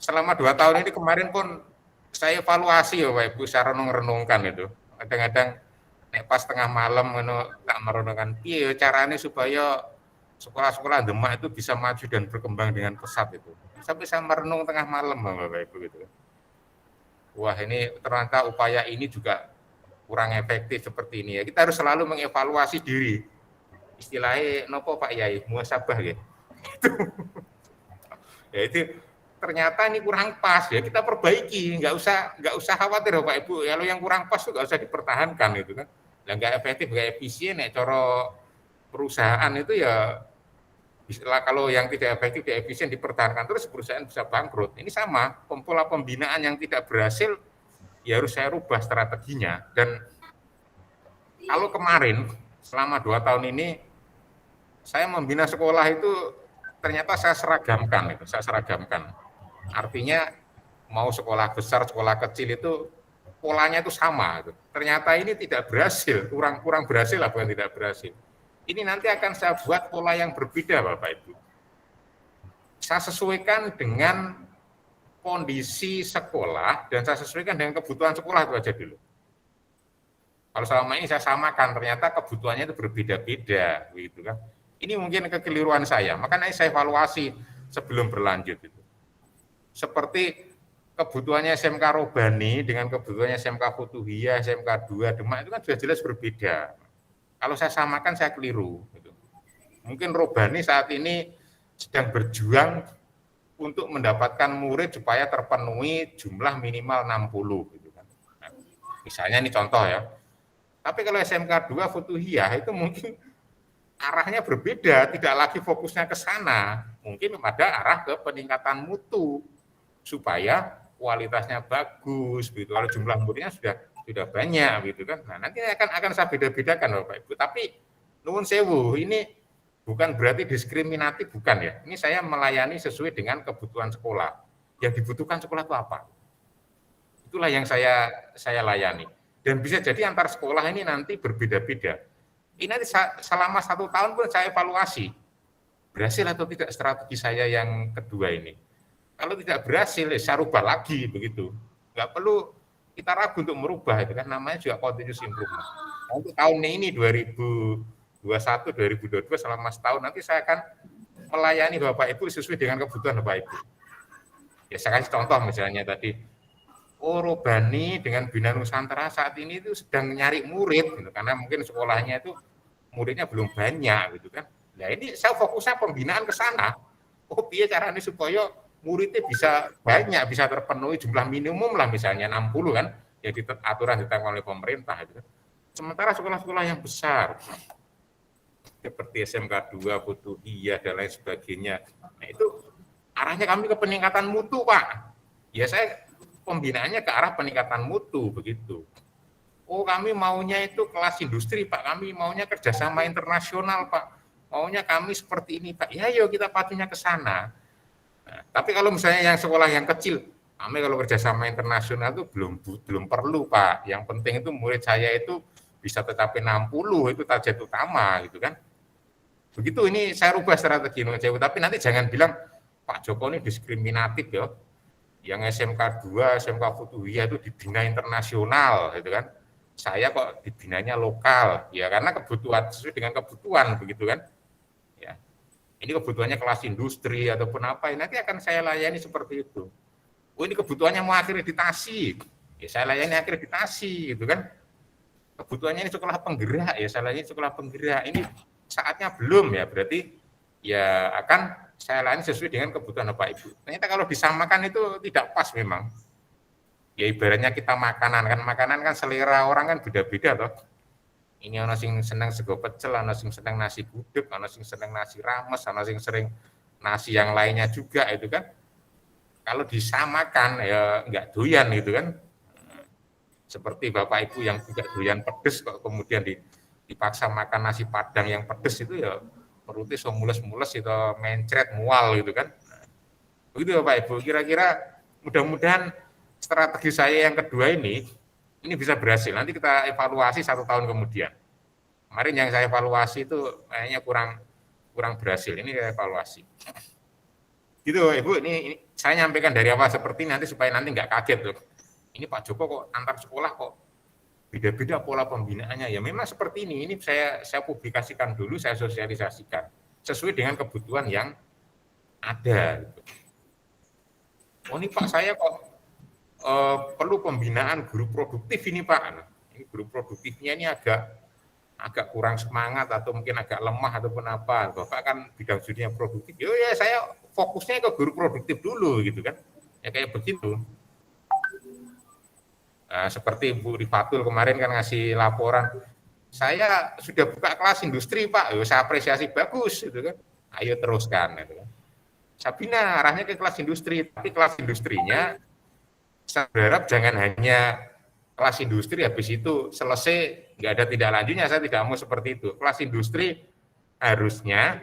selama 2 tahun ini kemarin pun saya evaluasi ya Bapak Ibu, saya renung-renungkan itu. Kadang-kadang nek pas tengah malam tak merenungkan piye caranya supaya sekolah-sekolah Demak itu bisa maju dan berkembang dengan pesat itu. Sampai saya merenung tengah malam Bapak Ibu gitu. Wah, ini ternyata upaya ini juga kurang efektif seperti ini ya. Kita harus selalu mengevaluasi diri. Istilahnya nopo Pak Yai, muhasabah ya. Ya itu ternyata ini kurang pas ya, kita perbaiki, nggak usah khawatir Bapak Ibu. Kalau yang kurang pas itu nggak usah dipertahankan itu kan. Lah nggak efektif, nggak efisien nek cara perusahaan itu ya istilah kalau yang tidak efektif, tidak efisien dipertahankan terus perusahaan bisa bangkrut. Ini sama, pola pembinaan yang tidak berhasil ya harus saya rubah strateginya. Dan kalau kemarin selama 2 tahun ini saya membina sekolah itu ternyata saya seragamkan. Artinya mau sekolah besar, sekolah kecil itu polanya itu sama. Ternyata ini tidak berhasil, kurang berhasil lah, bukan tidak berhasil. Ini nanti akan saya buat pola yang berbeda Bapak Ibu. Saya sesuaikan dengan kondisi sekolah dan saya sesuaikan dengan kebutuhan sekolah itu aja dulu. Kalau selama ini saya samakan, ternyata kebutuhannya itu berbeda-beda, gitu kan. Ini mungkin kekeliruan saya, makanya saya evaluasi sebelum berlanjut itu. Seperti kebutuhannya SMK Robani dengan kebutuhannya SMK Futuhiyah, SMK 2 Demak itu kan sudah jelas berbeda. Kalau saya samakan saya keliru. Gitu. Mungkin Robani saat ini sedang berjuang untuk mendapatkan murid supaya terpenuhi jumlah minimal 60. Gitu kan. Nah, misalnya ini contoh ya. Tapi kalau SMK 2 Futuhiyah itu mungkin arahnya berbeda, tidak lagi fokusnya ke sana. Mungkin pada arah ke peningkatan mutu supaya kualitasnya bagus begitu. Kalau jumlah muridnya sudah banyak gitu kan. Nah, nanti akan saya beda-bedakan Bapak Ibu. Tapi nuwun sewu, ini bukan berarti diskriminatif, bukan ya. Ini saya melayani sesuai dengan kebutuhan sekolah. Yang dibutuhkan sekolah itu apa? Itulah yang saya layani. Dan bisa jadi antar sekolah ini nanti berbeda-beda. Ini nanti selama 1 tahun pun saya evaluasi. Berhasil atau tidak strategi saya yang kedua ini. Kalau tidak berhasil, saya rubah lagi begitu. Nggak perlu kita ragu untuk merubah, itu kan namanya juga continuous improvement. Nah, untuk tahun ini 2021, 2022 selama setahun nanti saya akan melayani Bapak Ibu sesuai dengan kebutuhan Bapak Ibu. Ya saya kasih contoh misalnya tadi, Robani dengan Bina Nusantara saat ini itu sedang nyari murid, gitu, karena mungkin sekolahnya itu muridnya belum banyak, gitu kan. Nah ini saya fokusnya pembinaan ke sana. Oh, piye caranya supaya muridnya bisa banyak, bisa terpenuhi jumlah minimum lah misalnya 60 kan, jadi aturan ditetapkan oleh pemerintah. Gitu. Sementara sekolah-sekolah yang besar, seperti SMK 2, Futuhiyah, dan lain sebagainya, nah itu arahnya kami ke peningkatan mutu Pak. Ya saya pembinaannya ke arah peningkatan mutu begitu. Oh kami maunya itu kelas industri Pak, kami maunya kerjasama internasional Pak, maunya kami seperti ini Pak. Ya yuk kita patuhnya ke sana. Nah, tapi kalau misalnya yang sekolah yang kecil, kami kalau kerjasama internasional itu belum perlu Pak. Yang penting itu murid saya itu bisa tetapi 60 itu target utama gitu kan. Begitu ini saya rubah strategi tapi nanti jangan bilang Pak Joko ini diskriminatif ya. Yang SMK 2, SMK Futuhiyah itu dibina internasional gitu kan. Saya kok dibinanya lokal. Ya karena kebutuhan sesuai dengan kebutuhan begitu kan. Ya. Ini kebutuhannya kelas industri ataupun apa, nanti akan saya layani seperti itu. Oh ini kebutuhannya mau akreditasi. Ya saya layani akreditasi gitu kan. Kebutuhannya ini sekolah penggerak, ya saya layani sekolah penggerak. Ini saatnya belum ya, berarti ya akan saya layani sesuai dengan kebutuhan Bapak Ibu. Ternyata kalau disamakan itu tidak pas memang. Ya ibaratnya kita makanan kan selera orang kan beda-beda toh. Ini ana sing seneng sego pecel, ana sing seneng nasi gudeg, ana sing seneng nasi rames, ana sing sering nasi yang lainnya juga itu kan. Kalau disamakan ya enggak doyan gitu kan. Seperti Bapak Ibu yang tidak doyan pedes kok kemudian dipaksa makan nasi Padang yang pedes itu ya perutnya so mules-mules itu mencret mual gitu kan. Begitu Bapak Ibu, kira-kira mudah-mudahan strategi saya yang kedua ini bisa berhasil. Nanti kita evaluasi 1 tahun kemudian. Kemarin yang saya evaluasi itu kayaknya kurang berhasil. Ini saya evaluasi. Gitu Ibu, ini saya nyampaikan dari awal seperti ini nanti supaya nanti nggak kaget loh. Ini Pak Joko kok antar sekolah kok beda-beda pola pembinaannya. Ya memang seperti ini. Ini saya publikasikan dulu, saya sosialisasikan sesuai dengan kebutuhan yang ada. Gitu. Oh ini Pak, saya kok perlu pembinaan guru produktif ini Pak. Ini guru produktifnya ini agak kurang semangat atau mungkin agak lemah ataupun apa. Bapak kan bidang studinya produktif. Ya saya fokusnya ke guru produktif dulu gitu kan. Ya kayak begitu. Nah, seperti Bu Rifatul kemarin kan ngasih laporan, saya sudah buka kelas industri Pak, saya apresiasi bagus gitu kan. Ayo teruskan gitu kan. Sabina arahnya ke kelas industri, tapi kelas industrinya saya berharap jangan hanya kelas industri habis itu selesai nggak ada tindak lanjutnya, saya tidak mau seperti itu. Kelas industri harusnya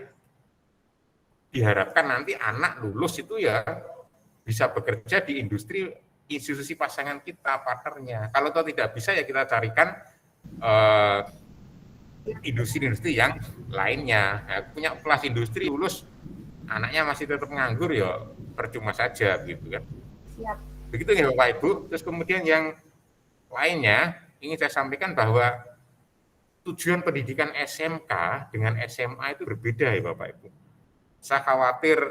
diharapkan nanti anak lulus itu ya bisa bekerja di industri institusi pasangan kita, partnernya. Kalau toh tidak bisa ya kita carikan industri-industri yang lainnya. Nah, punya kelas industri lulus anaknya masih tetap nganggur ya percuma saja gitu kan. Siap. Begitu ya Bapak Ibu. Terus kemudian yang lainnya ingin saya sampaikan bahwa tujuan pendidikan SMK dengan SMA itu berbeda ya Bapak Ibu. Saya khawatir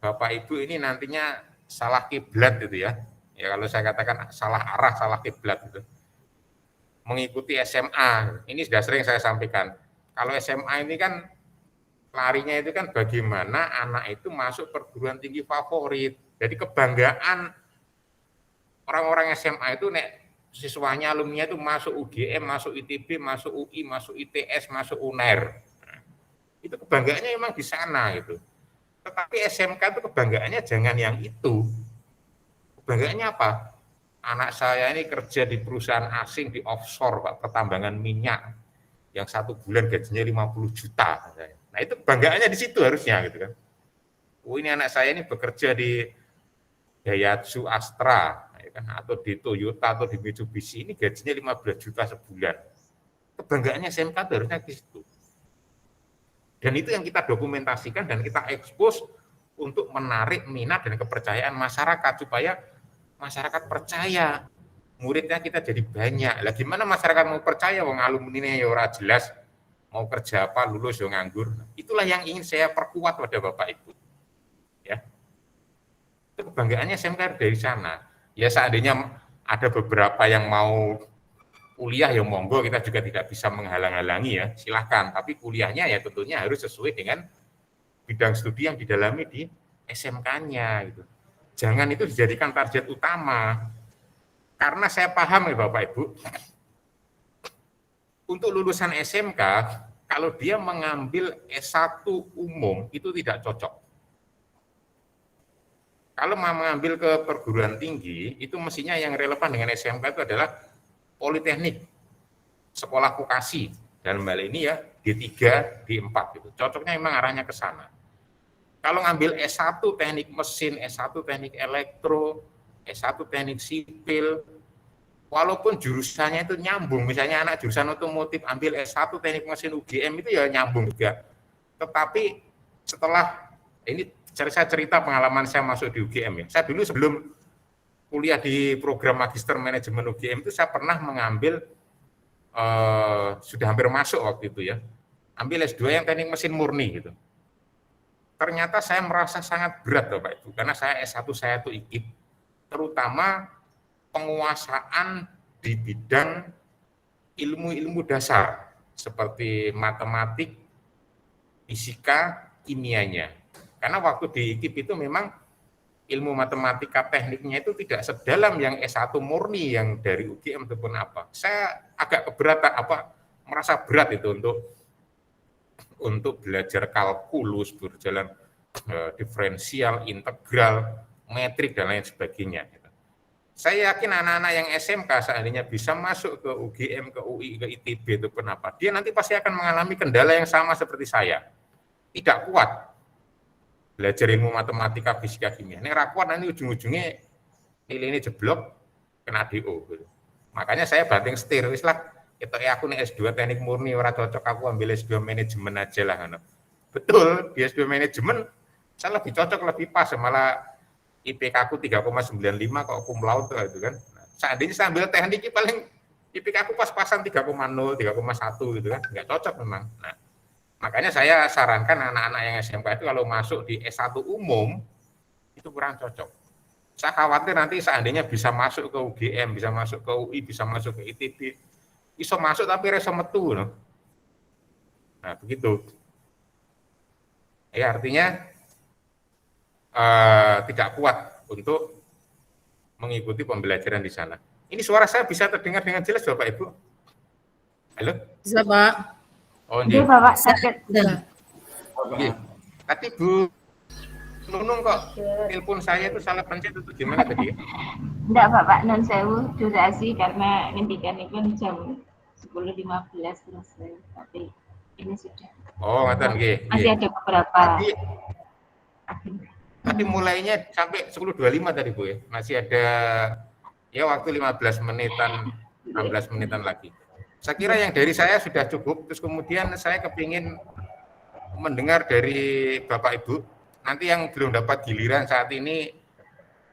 Bapak Ibu ini nantinya salah kiblat gitu ya. Ya kalau saya katakan salah arah, salah kiblat gitu. Mengikuti SMA, ini sudah sering saya sampaikan. Kalau SMA ini kan larinya itu kan bagaimana anak itu masuk perguruan tinggi favorit. Jadi kebanggaan orang-orang SMA itu nek siswanya alumni itu masuk UGM, masuk ITB, masuk UI, masuk ITS, masuk UNER. Nah, itu kebanggaannya memang di sana gitu. Tetapi SMK itu kebanggaannya jangan yang itu. Kebanggaannya apa? Anak saya ini kerja di perusahaan asing di offshore, Pak, pertambangan minyak yang 1 bulan gajinya 50 juta. Nah itu kebanggaannya di situ harusnya gitu kan. Oh ini anak saya ini bekerja di Daihatsu Astra ya kan, atau di Toyota atau di Mitsubishi ini gajinya 15 juta sebulan. Kebanggaannya SMK itu harusnya di situ. Dan itu yang kita dokumentasikan dan kita ekspos untuk menarik minat dan kepercayaan masyarakat supaya masyarakat percaya muridnya kita jadi banyak. Lah gimana masyarakat mau percaya wong alumninya ya ora jelas, mau kerja apa lulus ya nganggur. Itulah yang ingin saya perkuat pada Bapak Ibu. Ya. Itu kebanggaannya SMK dari sana. Ya seandainya ada beberapa yang mau kuliah ya monggo, kita juga tidak bisa menghalang-halangi ya, silahkan. Tapi kuliahnya ya tentunya harus sesuai dengan bidang studi yang didalami di SMK-nya gitu. Jangan itu dijadikan target utama. Karena saya paham ya Bapak Ibu, untuk lulusan SMK, kalau dia mengambil S1 umum, itu tidak cocok. Kalau mau mengambil ke perguruan tinggi, itu mestinya yang relevan dengan SMK itu adalah politeknik, sekolah vokasi, dan hal ini ya D3, D4 gitu. Cocoknya memang arahnya ke sana. Kalau ngambil S1 teknik mesin, S1 teknik elektro, S1 teknik sipil, walaupun jurusannya itu nyambung, misalnya anak jurusan otomotif ambil S1 teknik mesin UGM itu ya nyambung juga. Tetapi setelah, ini saya cerita pengalaman saya masuk di UGM ya. Saya dulu sebelum kuliah di program Magister Manajemen UGM itu saya pernah mengambil, sudah hampir masuk waktu itu ya, ambil S2 yang teknik mesin murni gitu. Ternyata saya merasa sangat berat Bapak Ibu, karena saya S1 saya itu IKIP, terutama penguasaan di bidang ilmu-ilmu dasar, seperti matematik, fisika, kimianya. Karena waktu di IKIP itu memang ilmu matematika tekniknya itu tidak sedalam yang S1 murni yang dari UGM ataupun apa. Saya agak keberatan, merasa berat itu untuk belajar kalkulus, berjalan diferensial, integral, metrik, dan lain sebagainya. Saya yakin anak-anak yang SMK seandainya bisa masuk ke UGM, ke UI, ke ITB, ataupun apa, dia nanti pasti akan mengalami kendala yang sama seperti saya. Tidak kuat belajar ilmu matematika, fisika, kimia. Ini rakuat nanti ujung-ujungnya nilai ini jeblok, kena DO. Makanya saya banting setir, aku nih S2 teknik murni ora cocok, aku ambil S2 manajemen aja lah ngono. Betul, di S2 manajemen saya lebih cocok, lebih pas, malah IPK aku 3,95 kok cum laude gitu kan. Nah, seandainya saya ambil teknik paling IPK aku pas-pasan 3,0, 3,1 gitu kan. Enggak cocok memang. Nah, makanya saya sarankan anak-anak yang SMK itu kalau masuk di S1 umum itu kurang cocok. Saya khawatir nanti seandainya bisa masuk ke UGM, bisa masuk ke UI, bisa masuk ke ITB, iso masuk tapi reso metu. No? Nah, begitu. Ya, artinya tidak kuat untuk mengikuti pembelajaran di sana. Ini suara saya bisa terdengar dengan jelas, Bapak Ibu? Halo? Bisa, Pak. Oh, Iya, Bapak sakit. Iya. Tadi Bu Nunung kok telepon saya itu salah pencet itu gimana tadi? Enggak, Bapak, non sewu durasi karena ngendikan itu jam 10.15 selesai, tapi ini sudah. Oh, ngaten nggih. Masih ada beberapa. Tadi mulainya sampai 10.25 tadi Bu ya. Masih ada ya waktu 15 menitan, 16 menitan lagi. Saya kira yang dari saya sudah cukup, terus kemudian saya kepingin mendengar dari Bapak Ibu. Nanti yang belum dapat giliran saat ini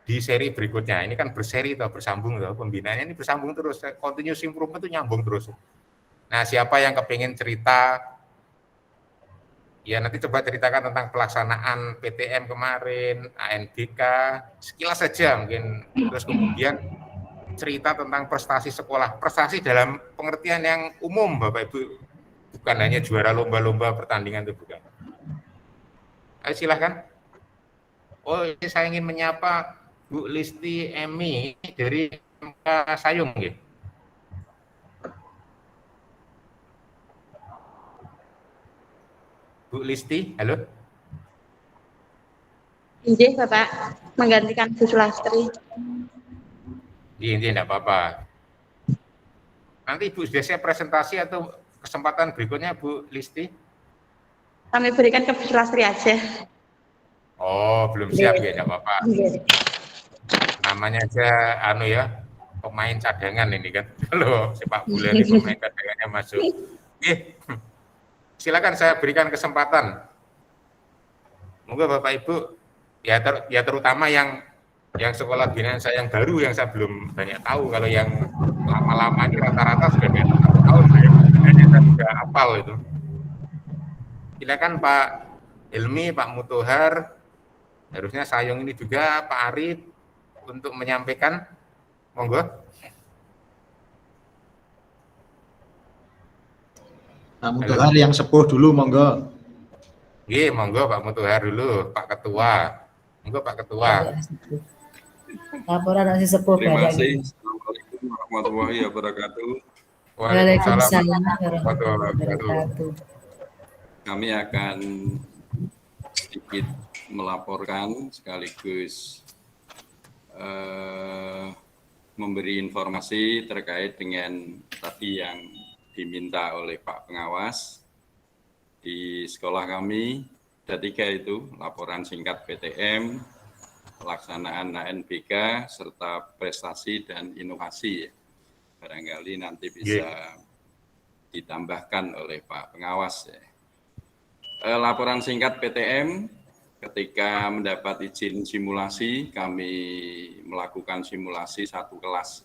di seri berikutnya. Ini kan berseri atau bersambung atau pembinaannya ini bersambung terus, continuous improvement itu nyambung terus. Nah, siapa yang kepingin cerita, ya nanti coba ceritakan tentang pelaksanaan PTM kemarin, ANBK, sekilas saja mungkin. Terus kemudian cerita tentang prestasi sekolah, prestasi dalam pengertian yang umum Bapak Ibu, bukan hanya juara lomba-lomba pertandingan itu, bukan. Ayo silahkan. Oh, ini saya ingin menyapa Bu Listi Emi dari MK Sayung. Ya. Bu Listi, halo. Iya, Bapak, menggantikan Bu Sulastri. Iya, tidak apa-apa. Nanti Bu sudah siap presentasi atau kesempatan berikutnya Bu Listi? Kami berikan ke Bu Sulastri aja. Oh, belum siap ya, tidak apa-apa. Namanya aja pemain cadangan ini kan. Kalau sepak bola ini pemain cadangannya masuk. Silakan saya berikan kesempatan. Moga Bapak Ibu ya terutama yang sekolah binaan saya yang baru, yang saya belum banyak tahu. Kalau yang lama-lama ini rata-rata sudah banyak tahu saya. Saya sudah hafal itu. Silakan Pak Hilmi, Pak Mutohar, harusnya Sayung ini juga Pak Arif untuk menyampaikan. Monggo. Pak Mutohar yang sepuh dulu, monggo. Iya, monggo Pak Mutohar dulu, Pak Ketua. Monggo Pak Ketua. Laporan dari sepuh. Terima kasih. Assalamualaikum warahmatullahi wabarakatuh. Waalaikumsalam warahmatullahi wabarakatuh. Kami akan sedikit melaporkan sekaligus memberi informasi terkait dengan tadi yang diminta oleh Pak Pengawas di sekolah kami. Ada 3 itu, laporan singkat PTM, pelaksanaan ANBK, serta prestasi dan inovasi. Barangkali nanti bisa ditambahkan oleh Pak Pengawas. Laporan singkat PTM, ketika mendapat izin simulasi, kami melakukan simulasi satu kelas,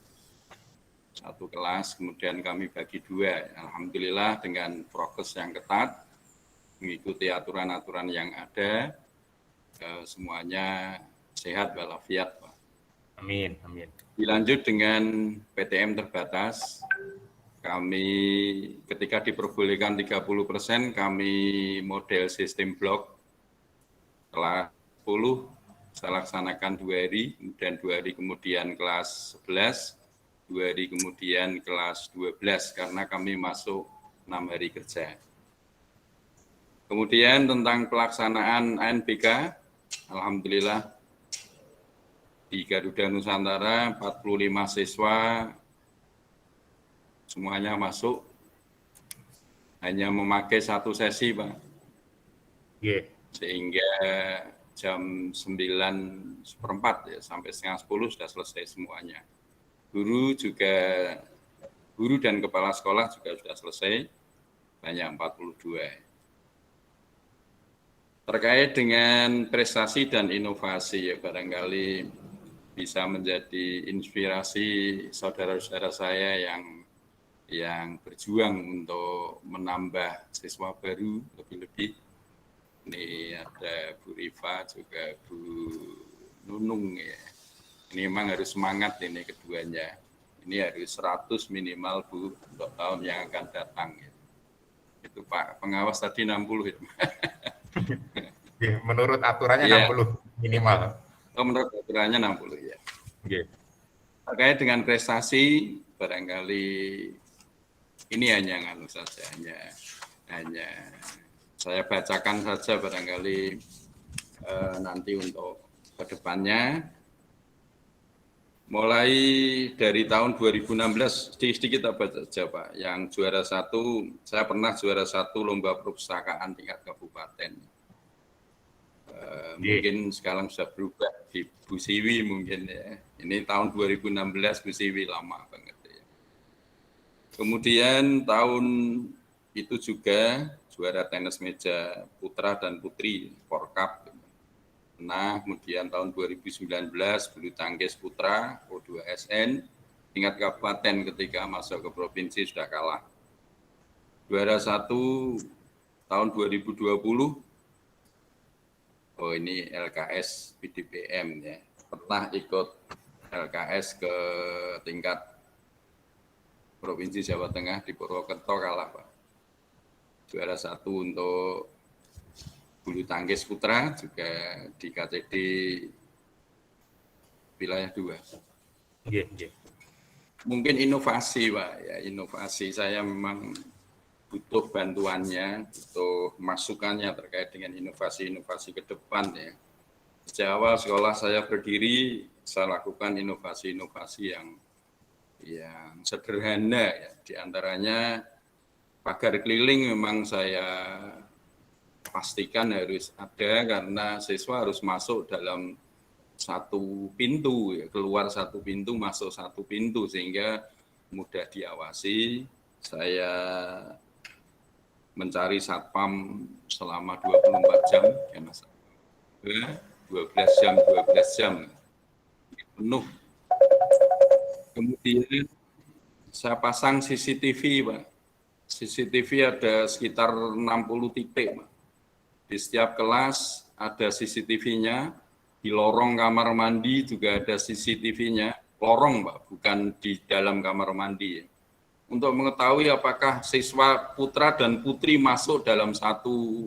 kemudian kami bagi 2. Alhamdulillah dengan prokes yang ketat, mengikuti aturan-aturan yang ada, semuanya sehat walafiat, Pak. Amin, amin. Dilanjut dengan PTM terbatas. Kami ketika diperbolehkan 30%, kami model sistem blok kelas 10 saya laksanakan 2 hari, kemudian 2 hari kemudian kelas 11, 2 hari kemudian kelas 12 karena kami masuk 6 hari kerja. Kemudian tentang pelaksanaan ANBK, alhamdulillah di Garuda Nusantara 45 siswa semuanya masuk, hanya memakai 1 sesi, Pak. Sehingga jam 9:15 ya, sampai setengah 10 sudah selesai semuanya. Guru juga guru dan kepala sekolah juga sudah selesai, banyak 42. Terkait dengan prestasi dan inovasi, ya barangkali bisa menjadi inspirasi saudara-saudara saya yang berjuang untuk menambah siswa baru lebih-lebih. Ini ada Bu Rifa, juga Bu Nunung ya. Ini memang harus semangat ini keduanya. Ini harus 100 minimal Bu untuk tahun yang akan datang. Itu Pak pengawas tadi 60 itu. Menurut aturannya Ya. 60 minimal. Oh, menurut aturannya 60 ya. Yeah. Terkait dengan prestasi, barangkali ini hanya nganu saja, hanya saya bacakan saja barangkali nanti untuk kedepannya. Mulai dari tahun 2016, sedikit apa saja Pak, yang juara 1, saya pernah juara 1 lomba perpustakaan tingkat kabupaten. Mungkin sekarang sudah berubah di Bu Siwi mungkin ya. Ini tahun 2016 Bu Siwi lama banget ya. Kemudian tahun itu juga juara tenis meja putra dan putri Porkap. Nah, kemudian tahun 2019 bulu tangkis putra O2SN tingkat kabupaten ketika masuk ke provinsi sudah kalah. Juara 1 tahun 2020, oh ini LKS PDPM ya. Pernah ikut LKS ke tingkat Provinsi Jawa Tengah di Purwokerto kalah Pak. Juara 1 untuk bulu tangkis putra juga di KCD wilayah 2. Yeah, yeah. Mungkin inovasi Pak ya, inovasi saya memang butuh bantuannya, butuh masukannya terkait dengan inovasi-inovasi ke depan ya. Sejak awal sekolah saya berdiri, saya lakukan inovasi-inovasi yang sederhana ya. Di antaranya pagar keliling memang saya pastikan harus ada karena siswa harus masuk dalam satu pintu ya, keluar satu pintu, masuk satu pintu sehingga mudah diawasi. Saya mencari satpam selama 24 jam ya Mas. 12 jam penuh. Kemudian saya pasang CCTV Pak. CCTV ada sekitar 60 titik Pak. Di setiap kelas ada CCTV-nya, di lorong kamar mandi juga ada CCTV-nya, lorong Pak, bukan di dalam kamar mandi. Untuk mengetahui apakah siswa putra dan putri masuk dalam satu,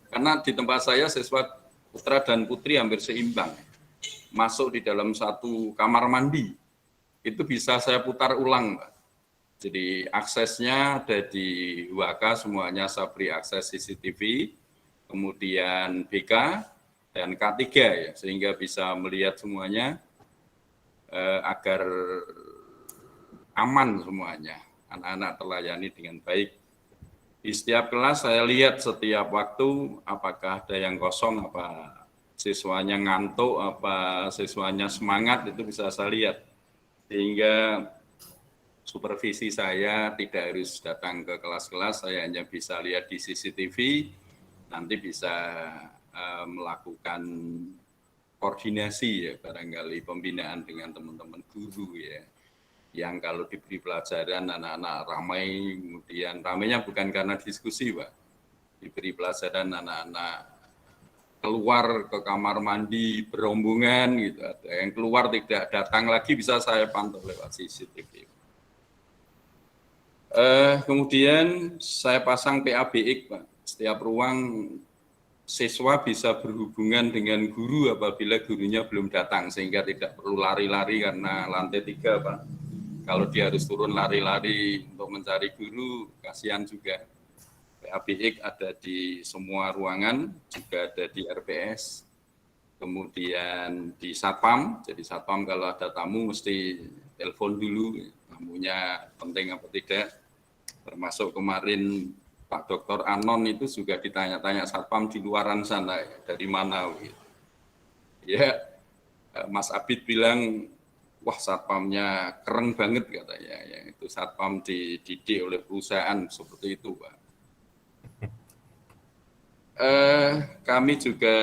karena di tempat saya siswa putra dan putri hampir seimbang, masuk di dalam satu kamar mandi, itu bisa saya putar ulang Pak. Jadi aksesnya ada di WK, semuanya saya beri akses CCTV, kemudian BK dan K3 ya, sehingga bisa melihat semuanya agar aman semuanya, anak-anak terlayani dengan baik. Di setiap kelas saya lihat setiap waktu apakah ada yang kosong, apa siswanya ngantuk, apa siswanya semangat, itu bisa saya lihat. Sehingga supervisi saya tidak harus datang ke kelas-kelas, saya hanya bisa lihat di CCTV, nanti bisa melakukan koordinasi ya, barangkali pembinaan dengan teman-teman guru ya, yang kalau diberi pelajaran anak-anak ramai, kemudian ramainya bukan karena diskusi Pak, diberi pelajaran anak-anak keluar ke kamar mandi berombongan gitu, ada yang keluar tidak datang lagi bisa saya pantau lewat CCTV. Kemudian saya pasang PABX Pak. Setiap ruang siswa bisa berhubungan dengan guru apabila gurunya belum datang, sehingga tidak perlu lari-lari karena lantai 3 Pak. Kalau dia harus turun lari-lari untuk mencari guru, kasihan juga. PABX ada di semua ruangan, juga ada di RPS, kemudian di Satpam. Jadi Satpam kalau ada tamu mesti telepon dulu, tamunya penting apa tidak. Termasuk kemarin Pak Dr. Anon itu juga ditanya-tanya Satpam di luaran sana, ya, dari mana gitu. Ya, Mas Abid bilang wah satpamnya keren banget katanya, ya itu satpam dididik oleh perusahaan seperti itu, Pak. Kami juga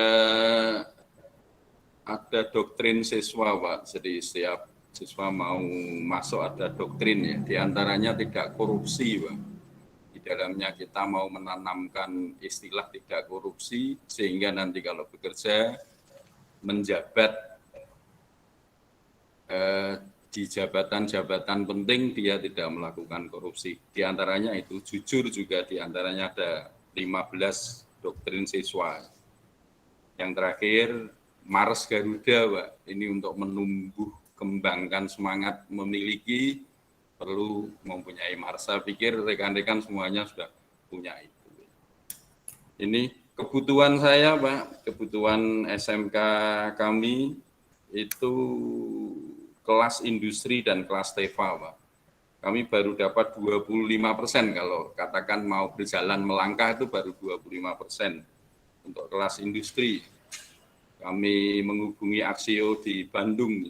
ada doktrin siswa, Pak. Jadi setiap siswa mau masuk ada doktrin ya. Di antaranya tidak korupsi, Pak. Di dalamnya kita mau menanamkan istilah tidak korupsi sehingga nanti kalau bekerja menjabat di jabatan-jabatan penting dia tidak melakukan korupsi. Di antaranya itu jujur juga di antaranya ada 15 doktrin siswa. Yang terakhir Mars Garuda, Pak. Ini untuk menumbuh kembangkan semangat memiliki perlu mempunyai Mars. Saya pikir rekan-rekan semuanya sudah punya itu. Ini kebutuhan saya, Pak, kebutuhan SMK kami itu kelas industri dan kelas TEVA, Pak. Kami baru dapat 25%, kalau katakan mau berjalan melangkah itu baru 25% untuk kelas industri. Kami menghubungi Aksio di Bandung.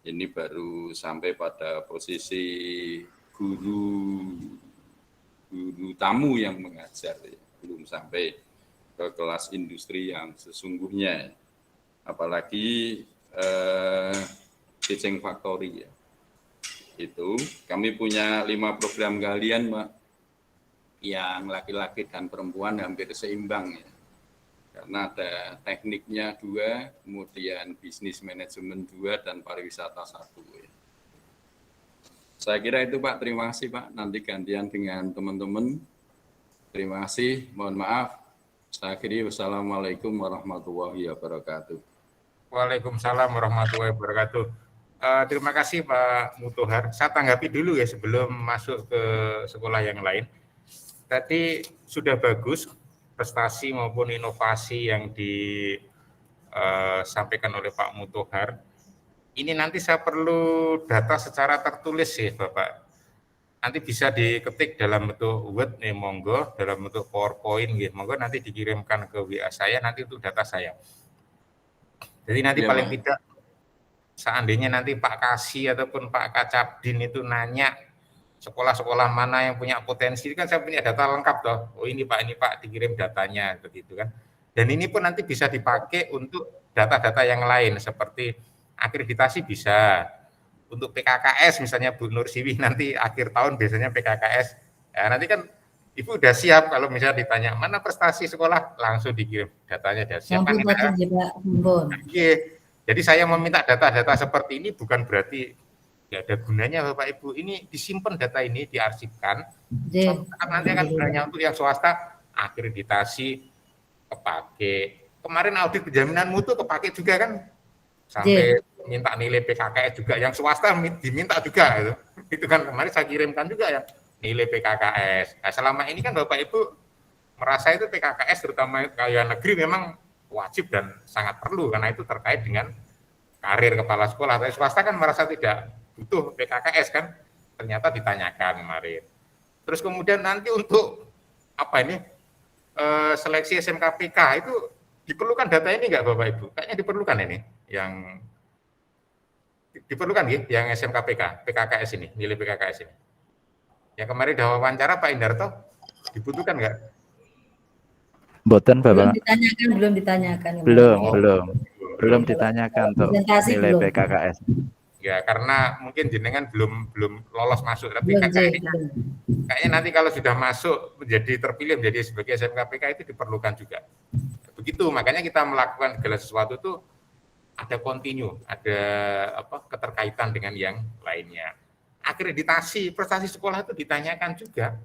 Ini baru sampai pada posisi guru tamu yang mengajar, ya. Belum sampai ke kelas industri yang sesungguhnya. Apalagi teaching factory, ya. Itu kami punya 5 program galian, Pak, yang laki-laki dan perempuan hampir seimbang, ya. Karena ada tekniknya 2, kemudian bisnis manajemen 2, dan pariwisata 1, ya. Saya kira itu, Pak. Terima kasih, Pak. Nanti gantian dengan teman-teman. Terima kasih. Mohon maaf. Saya akhiri. Wassalamualaikum warahmatullahi wabarakatuh. Waalaikumsalam warahmatullahi wabarakatuh. Terima kasih Pak Mutohar. Saya tanggapi dulu ya sebelum masuk ke sekolah yang lain. Tadi sudah bagus prestasi maupun inovasi yang disampaikan oleh Pak Mutohar. Ini nanti saya perlu data secara tertulis sih Bapak. Nanti bisa diketik dalam bentuk Word nih, monggo, dalam bentuk PowerPoint gitu. Monggo nanti dikirimkan ke WA saya, nanti itu data saya. Jadi nanti ya, paling Pak, tidak seandainya nanti Pak Kasih ataupun Pak Kacabdin itu nanya sekolah-sekolah mana yang punya potensi, kan saya punya data lengkap toh. Oh ini Pak dikirim datanya begitu kan. Dan ini pun nanti bisa dipakai untuk data-data yang lain seperti akreditasi bisa. Untuk PKKS misalnya Bu Nur Siwi nanti akhir tahun biasanya PKKS. Ya, nanti kan Ibu udah siap kalau misalnya ditanya mana prestasi sekolah langsung dikirim datanya sudah siap. Jadi saya meminta data-data seperti ini bukan berarti tidak ada gunanya Bapak Ibu. Ini disimpan data ini, diarsipkan. Nanti akan gunanya untuk yang swasta, akreditasi kepake. Kemarin audit penjaminan mutu kepake juga kan. Sampai minta nilai PKKS juga. Yang swasta diminta juga. Itu kan kemarin saya kirimkan juga yang nilai PKKS. Nah, selama ini kan Bapak Ibu merasa itu PKKS terutama kaya negeri memang wajib dan sangat perlu karena itu terkait dengan karir kepala sekolah. Tapi swasta kan merasa tidak butuh PKKS kan, ternyata ditanyakan kemarin. Terus kemudian nanti untuk apa ini seleksi SMKPK itu diperlukan data ini enggak Bapak Ibu? Kayaknya diperlukan ini, yang diperlukan gitu, yang SMKPK, PKKS ini, nilai PKKS ini. Yang kemarin udah wawancara Pak Indarto, dibutuhkan enggak? Boten Bapak. Belum ditanyakan. Belum ditanyakan tuh nilai belum. PKKS. Ya karena mungkin jenengan belum lolos masuk, tapi kayaknya nanti kalau sudah masuk menjadi terpilih menjadi sebagai SMKPK itu diperlukan juga. Begitu makanya kita melakukan segala sesuatu itu ada kontinu, ada keterkaitan dengan yang lainnya. Akreditasi prestasi sekolah itu ditanyakan juga.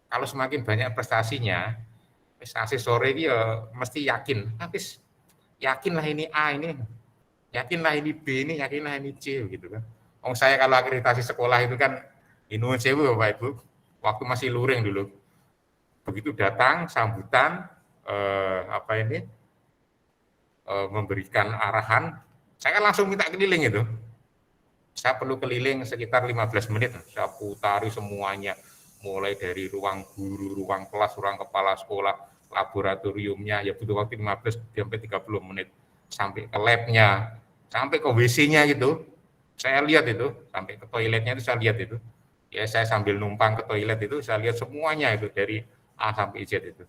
Kalau semakin banyak prestasinya, prestasi sore ini ya mesti yakin, habis yakinlah ini A ini, yakinlah ini B ini, yakinlah ini C gitu kan. Saya kalau akreditasi sekolah itu kan nuwun sewu Bapak Ibu, waktu masih luring dulu. Begitu datang sambutan memberikan arahan, saya kan langsung minta keliling itu. Saya perlu keliling sekitar 15 menit, saya putari semuanya, mulai dari ruang guru, ruang kelas, ruang kepala sekolah, laboratoriumnya, ya butuh waktu 15 sampai 30 menit, sampai ke labnya, sampai ke WC-nya gitu. Saya lihat itu, sampai ke toiletnya itu saya lihat itu. Ya saya sambil numpang ke toilet itu, saya lihat semuanya itu dari A sampai Z itu.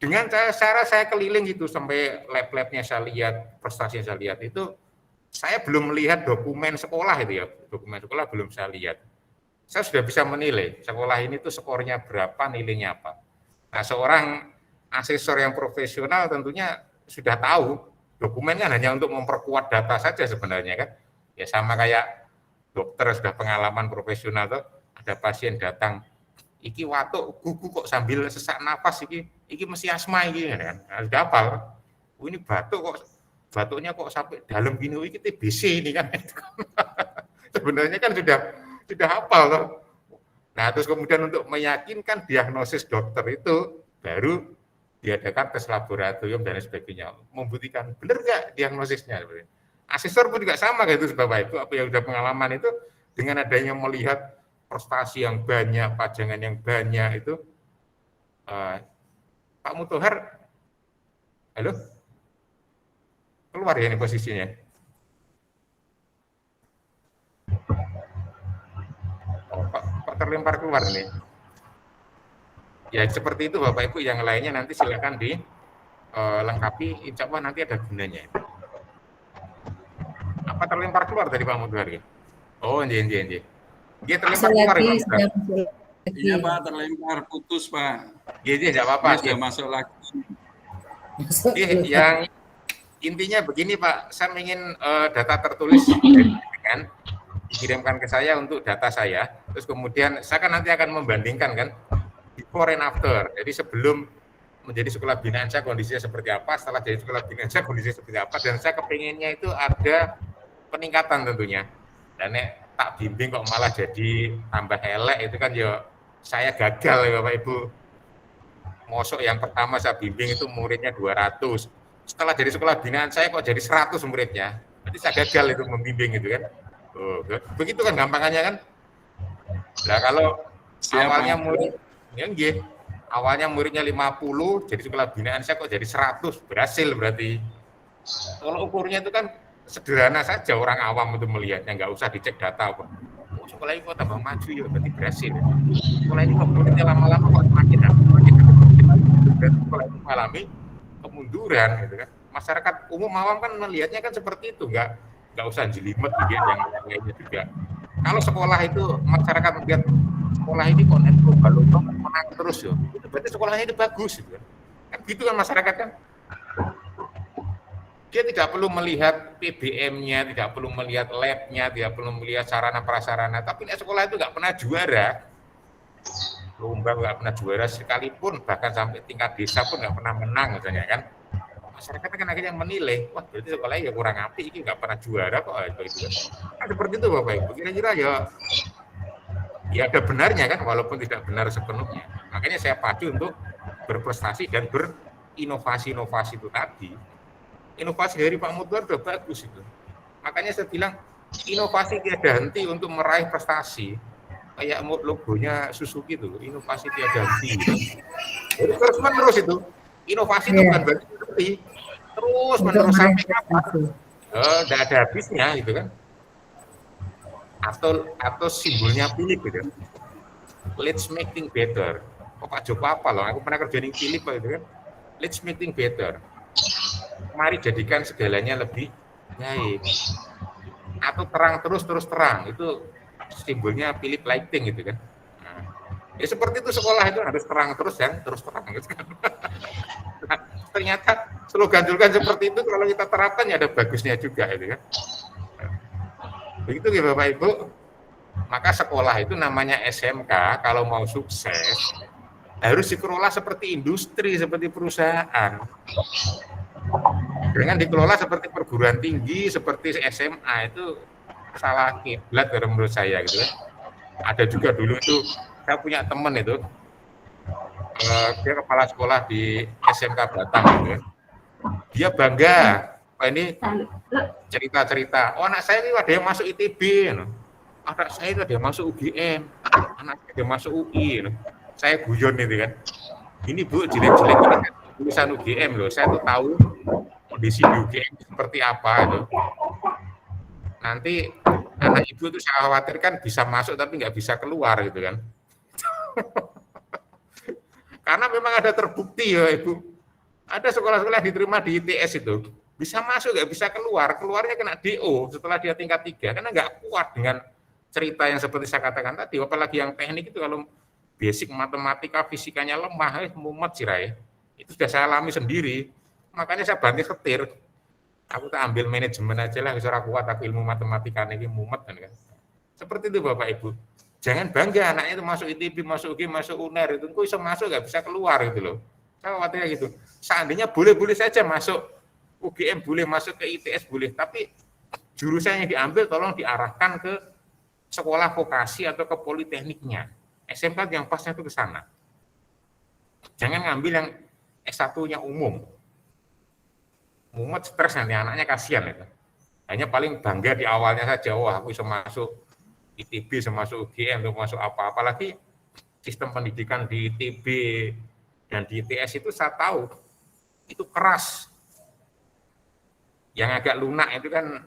Dengan cara saya keliling gitu sampai lab-labnya saya lihat, prestasinya saya lihat itu, saya belum melihat dokumen sekolah itu ya, dokumen sekolah belum saya lihat. Saya sudah bisa menilai sekolah ini tuh skornya berapa, nilainya apa. Nah, seorang asesor yang profesional tentunya sudah tahu dokumen kan hanya untuk memperkuat data saja sebenarnya kan. Ya sama kayak dokter sudah pengalaman profesional tuh, ada pasien datang, iki watuk gugu kok sambil sesak nafas iki mesti asma iki kan. Nah, sudah hafal. Oh, ini batuk kok batuknya kok sampai dalam gini, oh, ini TBC ini kan. Sebenarnya kan sudah hafal loh. Nah, terus kemudian untuk meyakinkan diagnosis dokter itu baru diadakan tes laboratorium dan sebagainya. Membuktikan benar nggak diagnosisnya. Asesor pun juga sama kayak itu Bapak Ibu, apa yang sudah pengalaman itu dengan adanya melihat prestasi yang banyak, pajangan yang banyak itu Pak Mutohar, halo? Keluar ya ini posisinya. Pak terlempar keluar nih. Ya seperti itu Bapak Ibu, yang lainnya nanti silakan dilengkapi, insya Allah nanti ada gunanya. Apa terlempar keluar dari Pak Mutohar ya? Oh, iya. Dia terlempar keluar ya, Pak. Iya Pak, terlempar, putus Pak. Iya, tidak apa-apa. Dia masuk lagi. Yang intinya begini Pak, saya ingin data tertulis kan dikirimkan ke saya untuk data saya, terus kemudian saya kan nanti akan membandingkan kan before and after. Jadi sebelum menjadi sekolah binaan saya kondisinya seperti apa, setelah jadi sekolah binaan saya kondisinya seperti apa, dan saya kepinginnya itu ada peningkatan tentunya. Dan tak bimbing kok malah jadi tambah elek itu kan ya saya gagal ya Bapak Ibu. Mosok yang pertama saya bimbing itu muridnya 200. Setelah jadi sekolah binaan saya kok jadi 100 muridnya. Berarti saya gagal itu membimbing itu kan. Oh, begitu kan gampangannya kan. Nah kalau awalnya murid ya nggih, awalnya muridnya 50, jadi sekolah binaan saya kok jadi 100, berhasil berarti. Kalau ukurnya itu kan sederhana saja, orang awam itu melihatnya, nggak usah dicek data apa. Oh, sekolah ini kok tambah maju ya, berarti berhasil. Sekolah ini kok muridnya lama-lama kok semakin berarti sekolah ini mengalami kemunduran gitu kan. Masyarakat umum awam kan melihatnya kan seperti itu, nggak usah jelimet gitu ya, yang lainnya juga. Kalau sekolah itu masyarakat melihat sekolah ini kok lomba-lomba menang terus ya, itu berarti sekolahnya itu bagus gitu kan. Gitu kan masyarakat kan. Dia tidak perlu melihat PBM-nya, tidak perlu melihat lab-nya, tidak perlu melihat sarana prasarana, tapi sekolah itu nggak pernah juara. Lomba nggak pernah juara sekalipun, bahkan sampai tingkat desa pun nggak pernah menang misalnya kan. Masyarakat kan akhirnya menilai, wah berarti sekolahnya ya kurang api, ini nggak pernah juara kok itu. Nah, seperti itu Bapak Ibu, kira-kira ya ada benarnya kan, walaupun tidak benar sepenuhnya. Makanya saya pacu untuk berprestasi dan berinovasi-inovasi itu tadi. Inovasi dari Pak Mutohar sudah bagus itu. Makanya saya bilang inovasi tiada henti untuk meraih prestasi. Kayak logonya Suzuki itu, inovasi tiada henti. Jadi terus-menerus itu. Inovasi itu bukan berarti berhenti. Terus-menerus sampai kapan? Tidak ada habisnya gitu kan. Atau simbolnya Philip gitu. Let's make things better. Pak Joko apa loh? Aku pernah kerja di Philip gitu kan. Let's make things better. Mari jadikan segalanya lebih baik. Atau terang terus terang, itu simbolnya Philip Lighting gitu kan. Nah, ya seperti itu sekolah itu harus terang terus dan terus terang gitu kan. Nah, ternyata slogan-slogan seperti itu kalau kita terapkan ya ada bagusnya juga gitu kan. Nah, begitu ya Bapak Ibu. Maka sekolah itu namanya SMK kalau mau sukses harus dikelola seperti industri, seperti perusahaan. Dengan dikelola seperti perguruan tinggi, seperti SMA itu salah kiblat menurut saya gitu kan. Ada juga dulu itu saya punya teman itu dia kepala sekolah di SMK Batam gitu kan. Dia bangga, ini cerita-cerita, oh anak saya ini ada yang masuk ITB, anak saya itu ada yang masuk UGM, anak saya ada yang masuk UI, saya guyon itu kan. Ini Bu jelek-jelek tulisan UGM loh, saya tuh tahu kondisi UGM seperti apa itu. nanti anak ibu itu saya khawatirkan bisa masuk tapi nggak bisa keluar gitu kan. Karena memang ada terbukti ya Ibu, ada sekolah-sekolah yang diterima di ITS itu bisa masuk nggak bisa keluar, keluarnya kena DO setelah dia tingkat 3 karena nggak kuat dengan cerita yang seperti saya katakan tadi. Apalagi yang teknik itu kalau basic matematika fisikanya lemah, mumet sirai. Itu sudah saya alami sendiri. Makanya saya banting setir. Aku tak ambil manajemen aja lah, bisa kuat aku ilmu matematika ini mumet kan. Seperti itu Bapak Ibu. Jangan bangga anaknya itu masuk ITB, masuk UGM, masuk UNER itu kok bisa masuk nggak bisa keluar gitu loh. Saya khawatirnya gitu. Seandainya boleh-boleh saja masuk UGM boleh, masuk ke ITS boleh, tapi jurusan yang diambil tolong diarahkan ke sekolah vokasi atau ke politekniknya. SMK yang pasnya itu ke sana. Jangan ngambil yang S1-nya umum. Mumet stres nanti anaknya kasihan itu. Hanya paling bangga di awalnya saja, wah aku bisa masuk ITB, bisa masuk UGM, bisa masuk apa. Apalagi sistem pendidikan di ITB dan di ITS itu saya tahu itu keras. Yang agak lunak itu kan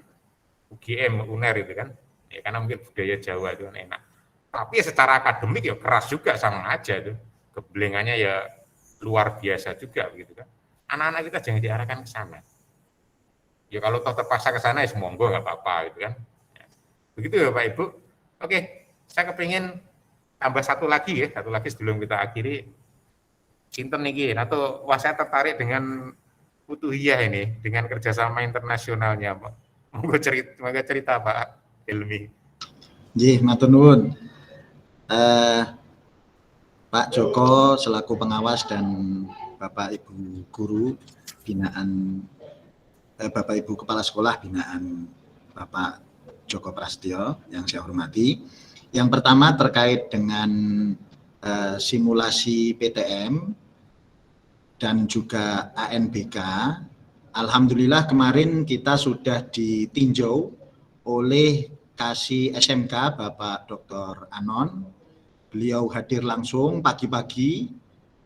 UGM, UNER itu kan, ya, karena mungkin budaya Jawa itu kan enak. Tapi secara akademik ya keras juga sama aja itu. Kebelengannya ya luar biasa juga begitu kan. Anak-anak kita jangan diarahkan ke sana. Ya kalau toh terpaksa ke sana ya monggo nggak apa-apa gitu kan. Begitu ya Pak Ibu. Oke, saya kepingin tambah satu lagi sebelum kita akhiri. Sinten niki atau wah saya tertarik dengan Futuhiyah ini dengan kerjasama internasionalnya Pak. Moga cerita Pak Hilmi. Nggih, matur nuwun. Pak Joko selaku pengawas dan Bapak Ibu guru binaan Bapak Ibu kepala sekolah binaan Bapak Joko Prasetyo yang saya hormati. Yang pertama terkait dengan simulasi PTM dan juga ANBK. Alhamdulillah kemarin kita sudah ditinjau oleh Kasih SMK Bapak Dr. Anon. Beliau hadir langsung pagi-pagi,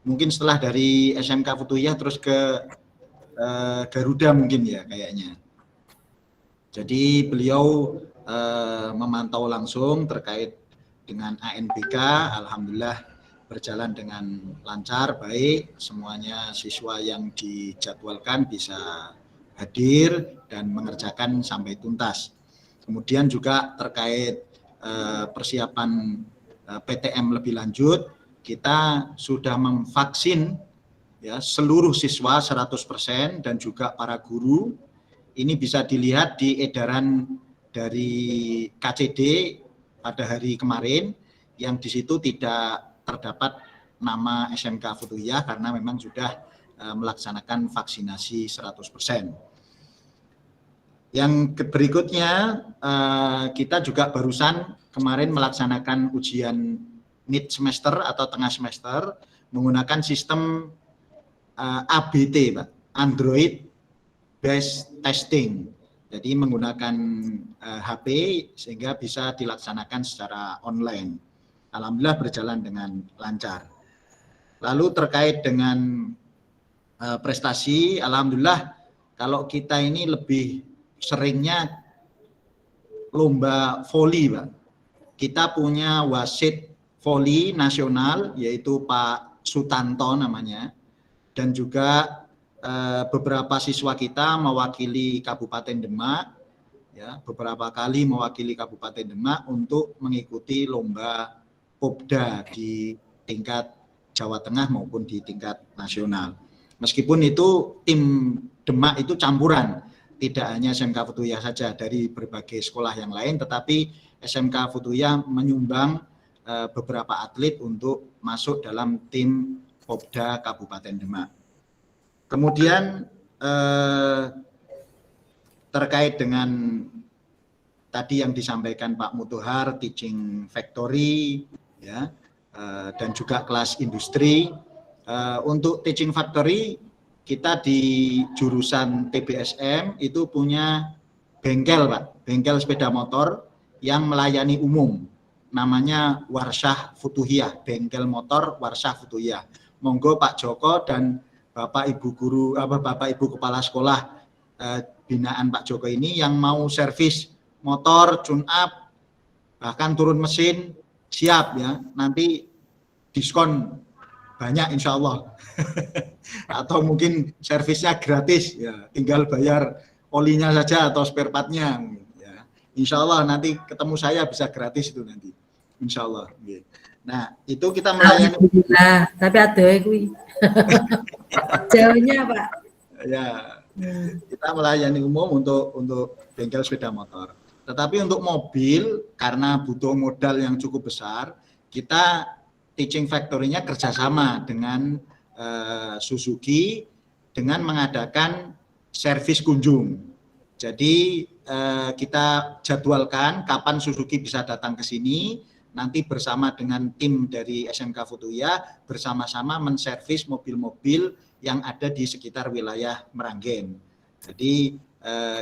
mungkin setelah dari SMK Futuhiyah terus ke Garuda mungkin ya kayaknya. Jadi beliau memantau langsung terkait dengan ANBK. Alhamdulillah berjalan dengan lancar, baik. Semuanya siswa yang dijadwalkan bisa hadir dan mengerjakan sampai tuntas. Kemudian juga terkait persiapan PTM lebih lanjut, kita sudah memvaksin ya seluruh siswa 100% dan juga para guru. Ini bisa dilihat di edaran dari KCD pada hari kemarin yang di situ tidak terdapat nama SMK Futuhiyah karena memang sudah melaksanakan vaksinasi 100%. Yang berikutnya kita juga barusan kemarin melaksanakan ujian mid semester atau tengah semester menggunakan sistem ABT, Pak, Android based testing. Jadi menggunakan HP sehingga bisa dilaksanakan secara online. Alhamdulillah berjalan dengan lancar. Lalu terkait dengan prestasi, alhamdulillah kalau kita ini lebih seringnya lomba voli, Pak. Kita punya wasit voli nasional yaitu Pak Sutanto namanya, dan juga beberapa siswa kita mewakili Kabupaten Demak, ya, beberapa kali mewakili Kabupaten Demak untuk mengikuti lomba Popda di tingkat Jawa Tengah maupun di tingkat nasional. Meskipun itu tim Demak itu campuran, tidak hanya SMK Futuhiyah saja, dari berbagai sekolah yang lain, tetapi SMK Futuhiyah menyumbang beberapa atlet untuk masuk dalam tim Popda Kabupaten Demak. Kemudian terkait dengan tadi yang disampaikan Pak Mutohar, teaching factory, ya, dan juga kelas industri. Untuk teaching factory kita di jurusan TBSM itu punya bengkel, Pak, bengkel sepeda motor yang melayani umum. Namanya Warsyah Futuhiyah, bengkel motor Warsyah Futuhiyah. Monggo Pak Joko dan Bapak Ibu guru, Bapak Ibu kepala sekolah binaan Pak Joko ini yang mau servis motor, tune up, bahkan turun mesin, siap ya. Nanti diskon banyak insya Allah. Atau mungkin servisnya gratis, ya tinggal bayar olinya saja atau spare partnya. Ya. Insya Allah nanti ketemu saya bisa gratis itu nanti. Insya Allah. Nah itu kita melayani. Nah, tapi ada kuwi. Jauhnya Pak. Ya, kita melayani umum untuk bengkel sepeda motor. Tetapi untuk mobil, karena butuh modal yang cukup besar, kita Teaching Factory-nya kerjasama dengan Suzuki dengan mengadakan servis kunjung. Jadi kita jadwalkan kapan Suzuki bisa datang ke sini, nanti bersama dengan tim dari SMK Futuya bersama-sama menservis mobil-mobil yang ada di sekitar wilayah Meranggen. Jadi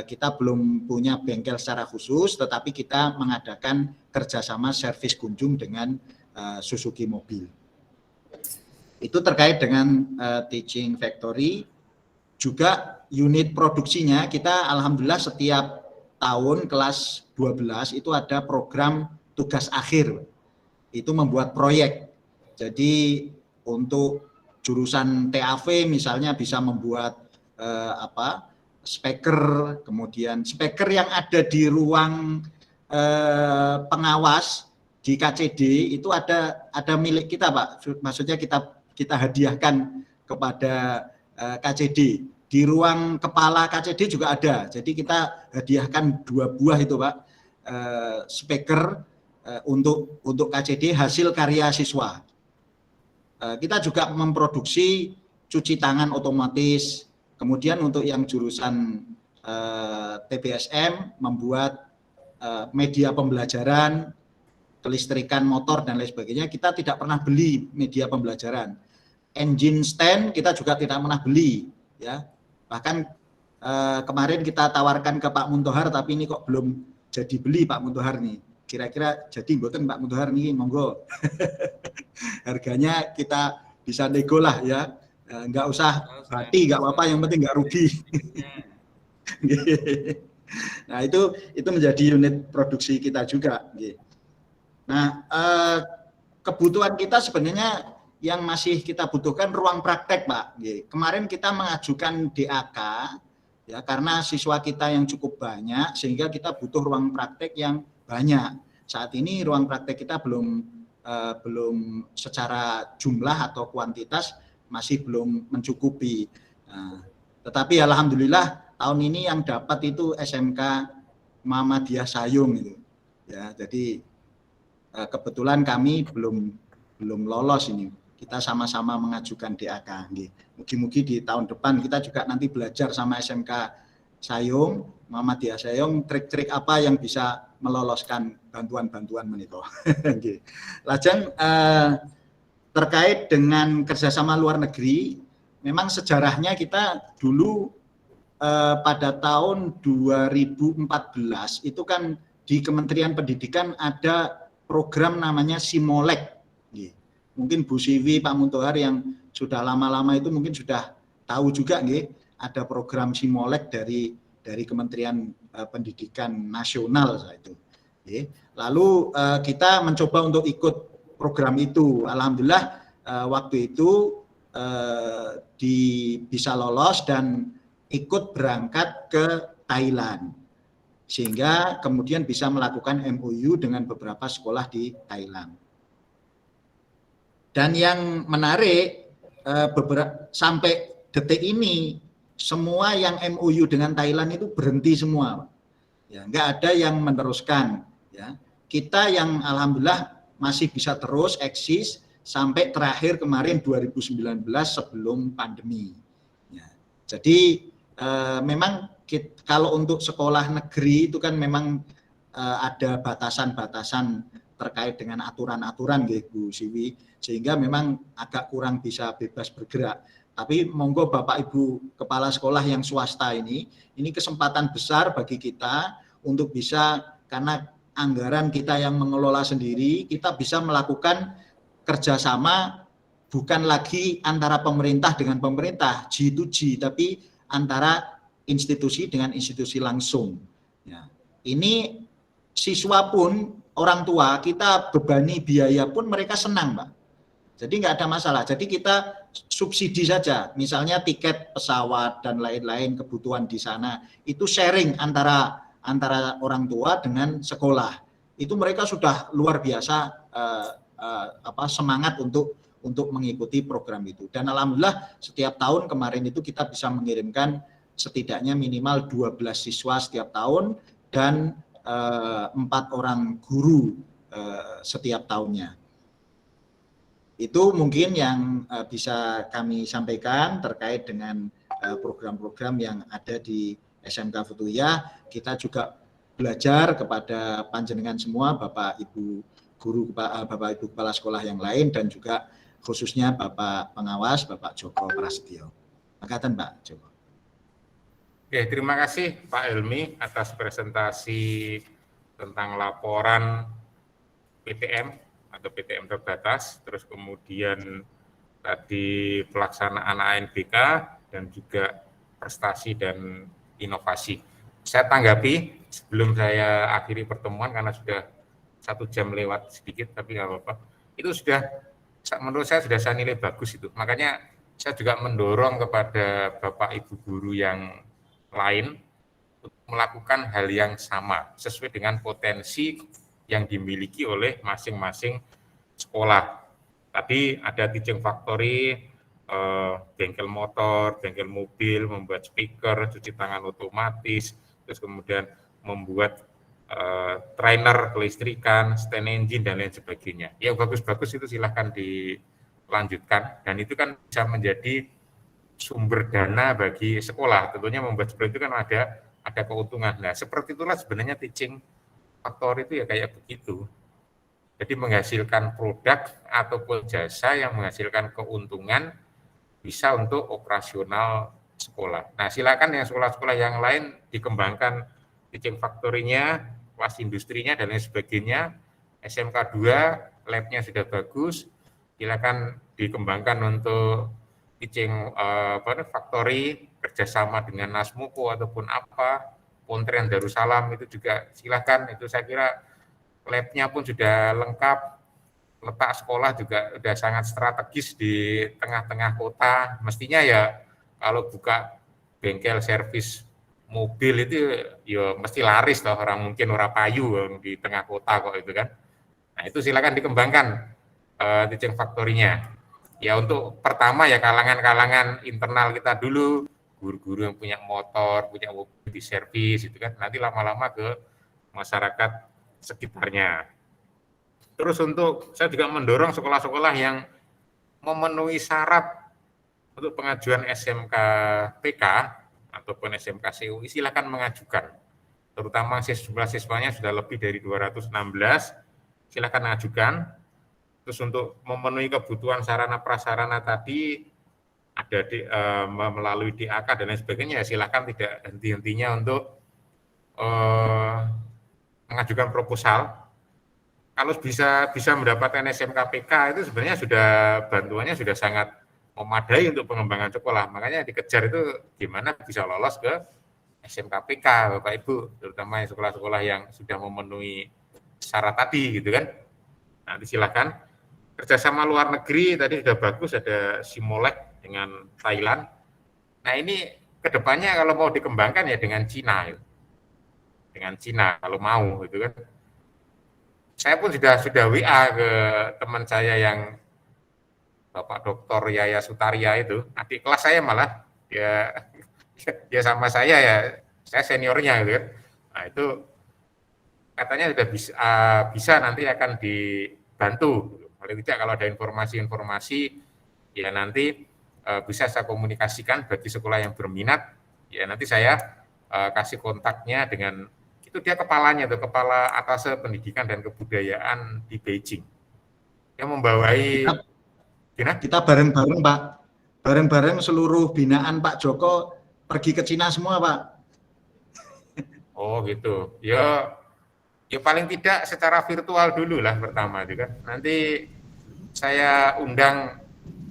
kita belum punya bengkel secara khusus, tetapi kita mengadakan kerjasama servis kunjung dengan Suzuki Mobil. Itu terkait dengan Teaching Factory. Juga unit produksinya kita alhamdulillah setiap tahun kelas 12 itu ada program tugas akhir. Itu membuat proyek. Jadi untuk jurusan TAV misalnya bisa membuat speaker, kemudian speaker yang ada di ruang pengawas di KCD itu ada milik kita Pak, maksudnya kita hadiahkan kepada KCD. Di ruang kepala KCD juga ada, jadi kita hadiahkan 2 buah itu Pak, speaker untuk KCD hasil karya siswa. Kita juga memproduksi cuci tangan otomatis, kemudian untuk yang jurusan TBSM membuat media pembelajaran, kelistrikan motor dan lain sebagainya. Kita tidak pernah beli media pembelajaran. Engine stand kita juga tidak pernah beli, ya. Bahkan kemarin kita tawarkan ke Pak Muntohar, tapi ini kok belum jadi beli Pak Muntohar nih. Kira-kira jadi mboten Pak Muntohar nih, monggo. Harganya kita bisa nego lah ya. Enggak usah hati, enggak apa-apa, yang penting enggak rugi. Nah, itu menjadi unit produksi kita juga. Nah, kebutuhan kita sebenarnya yang masih kita butuhkan ruang praktek, Pak. Kemarin kita mengajukan DAK ya karena siswa kita yang cukup banyak sehingga kita butuh ruang praktek yang banyak. Saat ini ruang praktek kita belum secara jumlah atau kuantitas masih belum mencukupi. Tetapi alhamdulillah tahun ini yang dapat itu SMK Muhammadiyah Sayung itu. Ya, jadi kebetulan kami belum lolos ini. Kita sama-sama mengajukan DAK. Mugi-mugi di tahun depan kita juga nanti belajar sama SMK Sayung, Muhammadiyah Sayung, trik-trik apa yang bisa meloloskan bantuan-bantuan menika. Lajeng terkait dengan kerjasama luar negeri, memang sejarahnya kita dulu pada tahun 2014 itu kan di Kementerian Pendidikan ada program namanya Simolek. Mungkin Bu Siwi, Pak Muntohar yang sudah lama-lama itu mungkin sudah tahu juga, ada program Simolek dari Kementerian Pendidikan Nasional saat itu. Lalu kita mencoba untuk ikut program itu. Alhamdulillah waktu itu bisa lolos dan ikut berangkat ke Thailand. Sehingga kemudian bisa melakukan MOU dengan beberapa sekolah di Thailand. Dan yang menarik, sampai detik ini semua yang MOU dengan Thailand itu berhenti semua, ya, nggak ada yang meneruskan. Ya, kita yang alhamdulillah masih bisa terus eksis sampai terakhir kemarin 2019 sebelum pandemi. Ya, jadi memang kalau untuk sekolah negeri itu kan memang ada batasan-batasan terkait dengan aturan-aturan, Bu Siwi, sehingga memang agak kurang bisa bebas bergerak. Tapi monggo Bapak Ibu Kepala Sekolah yang swasta ini kesempatan besar bagi kita untuk bisa, karena anggaran kita yang mengelola sendiri, kita bisa melakukan kerjasama bukan lagi antara pemerintah dengan pemerintah, G2G, tapi antara institusi dengan institusi langsung. Ya. Ini siswa pun, orang tua, kita bebani biaya pun mereka senang, Pak. Jadi nggak ada masalah. Jadi kita subsidi saja, misalnya tiket pesawat dan lain-lain kebutuhan di sana, itu sharing antara orang tua dengan sekolah. Itu mereka sudah luar biasa semangat untuk mengikuti program itu. Dan alhamdulillah setiap tahun kemarin itu kita bisa mengirimkan setidaknya minimal 12 siswa setiap tahun dan 4 orang guru setiap tahunnya. Itu mungkin yang bisa kami sampaikan terkait dengan program-program yang ada di SMK Futuyah. Kita juga belajar kepada panjenengan semua, Bapak Ibu guru, Bapak Ibu kepala sekolah yang lain, dan juga khususnya Bapak pengawas, Bapak Joko Prasetyo. Makasih Pak Joko. Oke, terima kasih Pak Helmi atas presentasi tentang laporan PTM atau PTM terbatas, terus kemudian tadi pelaksanaan ANBK dan juga prestasi dan inovasi. Saya tanggapi sebelum saya akhiri pertemuan karena sudah 1 jam lewat sedikit, tapi nggak apa-apa. Itu sudah, menurut saya sudah saya nilai bagus itu. Makanya saya juga mendorong kepada Bapak Ibu guru yang lain untuk melakukan hal yang sama sesuai dengan potensi yang dimiliki oleh masing-masing sekolah. Tadi ada teaching factory, bengkel motor, bengkel mobil, membuat speaker, cuci tangan otomatis, terus kemudian membuat trainer kelistrikan, stand engine dan lain sebagainya. Yang bagus-bagus itu silahkan dilanjutkan, dan itu kan bisa menjadi sumber dana bagi sekolah. Tentunya membuat seperti itu kan ada keuntungan. Nah, seperti itulah sebenarnya teaching factory itu ya kayak begitu. Jadi menghasilkan produk ataupun jasa yang menghasilkan keuntungan bisa untuk operasional sekolah. Nah, silakan yang sekolah-sekolah yang lain dikembangkan teaching factory-nya, kelas industrinya dan lain sebagainya. SMK 2 lab-nya sudah bagus, silakan dikembangkan untuk teaching factory, kerjasama dengan Nasmuko ataupun apa, Pontren Darussalam itu juga silakan. Itu saya kira lab-nya pun sudah lengkap, letak sekolah juga sudah sangat strategis di tengah-tengah kota. Mestinya ya kalau buka bengkel servis mobil itu ya mesti laris toh, orang mungkin ora payu di tengah kota kok itu kan. Nah itu silakan dikembangkan teaching factory-nya. Ya untuk pertama ya kalangan-kalangan internal kita dulu, guru-guru yang punya motor, punya mobil di servis itu kan, nanti lama-lama ke masyarakat sekitarnya. Terus untuk saya juga mendorong sekolah-sekolah yang memenuhi syarat untuk pengajuan SMK PK ataupun SMK CUI silakan mengajukan. Terutama siswa-siswanya sudah lebih dari 216, silakan mengajukan. Terus untuk memenuhi kebutuhan sarana prasarana tadi ada melalui DAK dan lain sebagainya, silakan tidak henti-hentinya untuk mengajukan proposal. Kalau bisa mendapatkan SMK PK itu sebenarnya sudah bantuannya sudah sangat memadai untuk pengembangan sekolah. Makanya dikejar itu gimana bisa lolos ke SMK PK, Bapak Ibu, terutama sekolah-sekolah yang sudah memenuhi syarat tadi gitu kan. Nanti silakan. Kerjasama luar negeri tadi sudah bagus, ada Simolek dengan Thailand. Nah ini kedepannya kalau mau dikembangkan ya dengan Cina, dengan Cina kalau mau gitu kan. Saya pun sudah WA ke teman saya yang Bapak Dr. Yaya Sutaria itu, adik kelas saya malah ya sama saya ya, saya seniornya gitu kan. Nah itu katanya sudah bisa nanti akan dibantu. Paling tidak kalau ada informasi-informasi ya nanti bisa saya komunikasikan bagi sekolah yang berminat, ya nanti saya kasih kontaknya dengan itu dia kepalanya tuh, kepala atas pendidikan dan kebudayaan di Beijing. Yang membawai kita bareng-bareng Pak, bareng-bareng seluruh binaan Pak Joko pergi ke Cina semua Pak. Oh gitu, ya paling tidak secara virtual dulu lah pertama itu kan. Nanti saya undang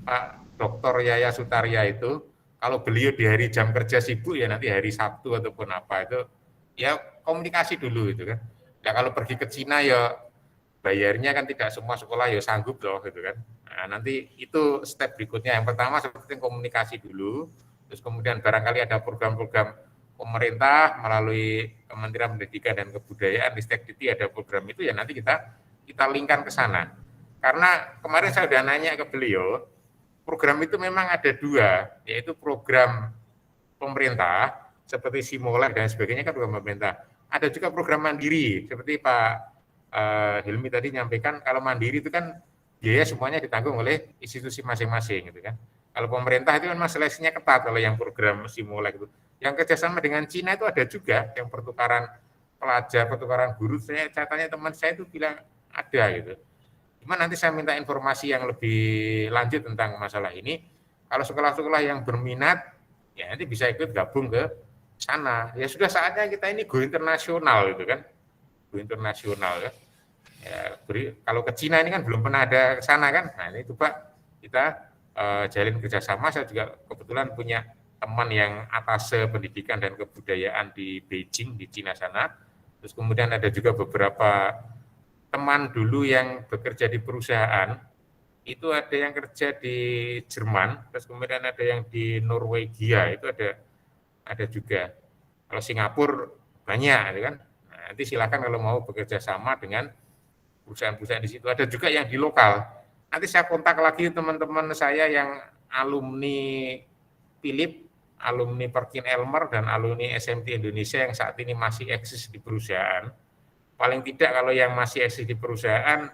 Pak Dr. Yaya Sutaria itu, kalau beliau di hari jam kerja sibuk ya nanti hari Sabtu ataupun apa itu, ya komunikasi dulu itu kan. Ya kalau pergi ke Cina ya bayarnya kan tidak semua sekolah ya sanggup loh gitu kan. Nah, nanti itu step berikutnya. Yang pertama seperti komunikasi dulu, terus kemudian barangkali ada program-program pemerintah melalui Kementerian Pendidikan dan Kebudayaan, Ristekdikti ada program itu ya nanti kita linkkan ke sana. Karena kemarin saya sudah nanya ke beliau, program itu memang ada dua, yaitu program pemerintah seperti Simolek dan sebagainya kan program pemerintah. Ada juga program mandiri seperti Pak Hilmi tadi nyampaikan, kalau mandiri itu kan biaya semuanya ditanggung oleh institusi masing-masing gitu kan. Kalau pemerintah itu memang seleksinya ketat kalau yang program Simolek itu. Yang kerjasama dengan Cina itu ada juga yang pertukaran pelajar, pertukaran guru. Saya tanya teman saya itu bilang ada gitu. Cuma nanti saya minta informasi yang lebih lanjut tentang masalah ini. Kalau sekolah-sekolah yang berminat, ya nanti bisa ikut gabung ke sana. Ya sudah saatnya kita ini go internasional gitu kan. Go internasional ya. Ya, kalau ke Cina ini kan belum pernah ada ke sana kan. Nah ini coba kita jalin kerjasama. Saya juga kebetulan punya teman yang atase pendidikan dan kebudayaan di Beijing, di Cina sana. Terus kemudian ada juga beberapa teman dulu yang bekerja di perusahaan, itu ada yang kerja di Jerman, terus kemudian ada yang di Norwegia, itu ada juga. Kalau Singapura banyak, kan? Nah, nanti silakan kalau mau bekerja sama dengan perusahaan-perusahaan di situ. Ada juga yang di lokal. Nanti saya kontak lagi teman-teman saya yang alumni Philip, alumni Perkin Elmer, dan alumni SMT Indonesia yang saat ini masih eksis di perusahaan. Paling tidak kalau yang masih eksis di perusahaan,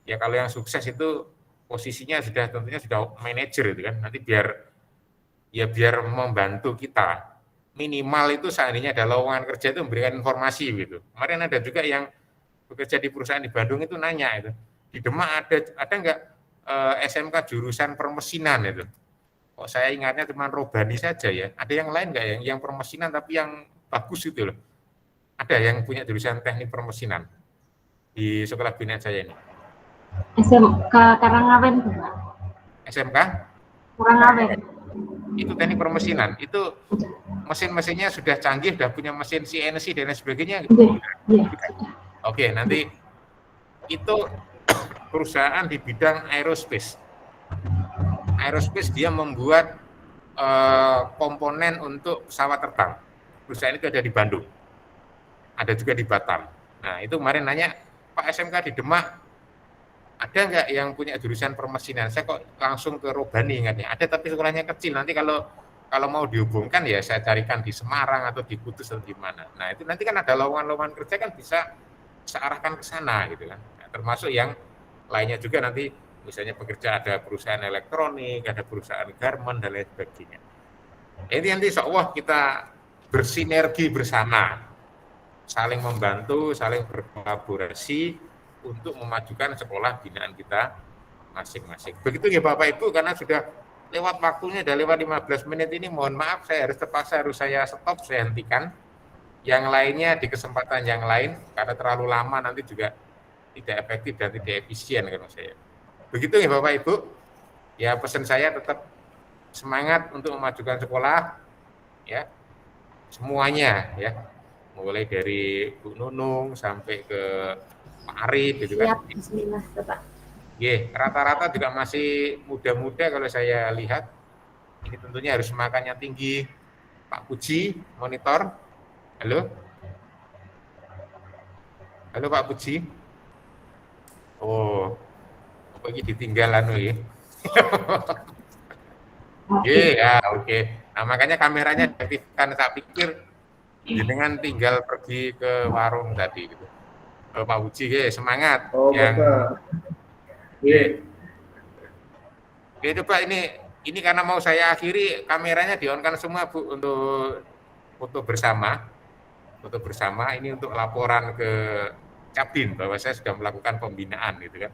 ya kalau yang sukses itu posisinya tentunya sudah manajer itu kan. Nanti biar membantu kita. Minimal itu seandainya ada lowongan kerja itu memberikan informasi gitu. Kemarin ada juga yang bekerja di perusahaan di Bandung itu nanya itu. Di Demak ada enggak SMK jurusan permesinan itu? Kok saya ingatnya cuma Robani saja ya. Ada yang lain enggak yang permesinan tapi yang bagus itu loh. Ada yang punya jurusan teknik permesinan di sekolah binaan saya ini. SMK Karangawen, Pak. SMK? Karangawen. Itu teknik permesinan. Itu mesin-mesinnya sudah canggih, sudah punya mesin CNC dan lain sebagainya. Iya. Oke, nanti itu perusahaan di bidang aerospace. Aerospace dia membuat komponen untuk pesawat terbang. Perusahaan itu ada di Bandung. Ada juga di Batam. Nah, itu kemarin nanya, Pak SMK di Demak, ada nggak yang punya jurusan permesinan? Saya kok langsung ke Robani ingatnya. Ada tapi sekolahnya kecil. Nanti kalau mau dihubungkan ya saya carikan di Semarang atau di Kudus atau di mana. Nah, itu nanti kan ada lowongan-lowongan kerja kan bisa searahkan ke sana gitu kan. Nah, termasuk yang lainnya juga nanti misalnya pekerja ada perusahaan elektronik, ada perusahaan garment dan lain sebagainya. Ini nanti insya-Allah kita bersinergi bersama. Saling membantu, saling berkolaborasi untuk memajukan sekolah binaan kita masing-masing. Begitu ya Bapak Ibu, karena sudah lewat waktunya, sudah lewat 15 menit ini, mohon maaf saya harus saya stop, saya hentikan. Yang lainnya di kesempatan yang lain, karena terlalu lama nanti juga tidak efektif dan tidak efisien kalau saya. Begitu ya Bapak Ibu, ya pesan saya tetap semangat untuk memajukan sekolah, ya semuanya ya. Mulai dari Bu Nunung sampai ke Pak Arif gitu kan. Siap, bismillah, Bapak. Rata-rata juga masih muda-muda kalau saya lihat. Ini tentunya harus makannya tinggi. Pak Puji, monitor. Halo? Halo Pak Puji. Oh, ini ditinggalan ya. Oke. Nah, makanya kameranya diaktifkan, tak pikir dengan tinggal pergi ke warung tadi gitu. Pak Uji, semangat. Itu Pak, ini karena mau saya akhiri, kameranya di-on-kan semua Bu untuk foto bersama. Foto bersama ini untuk laporan ke Capdin bahwa saya sudah melakukan pembinaan gitu kan.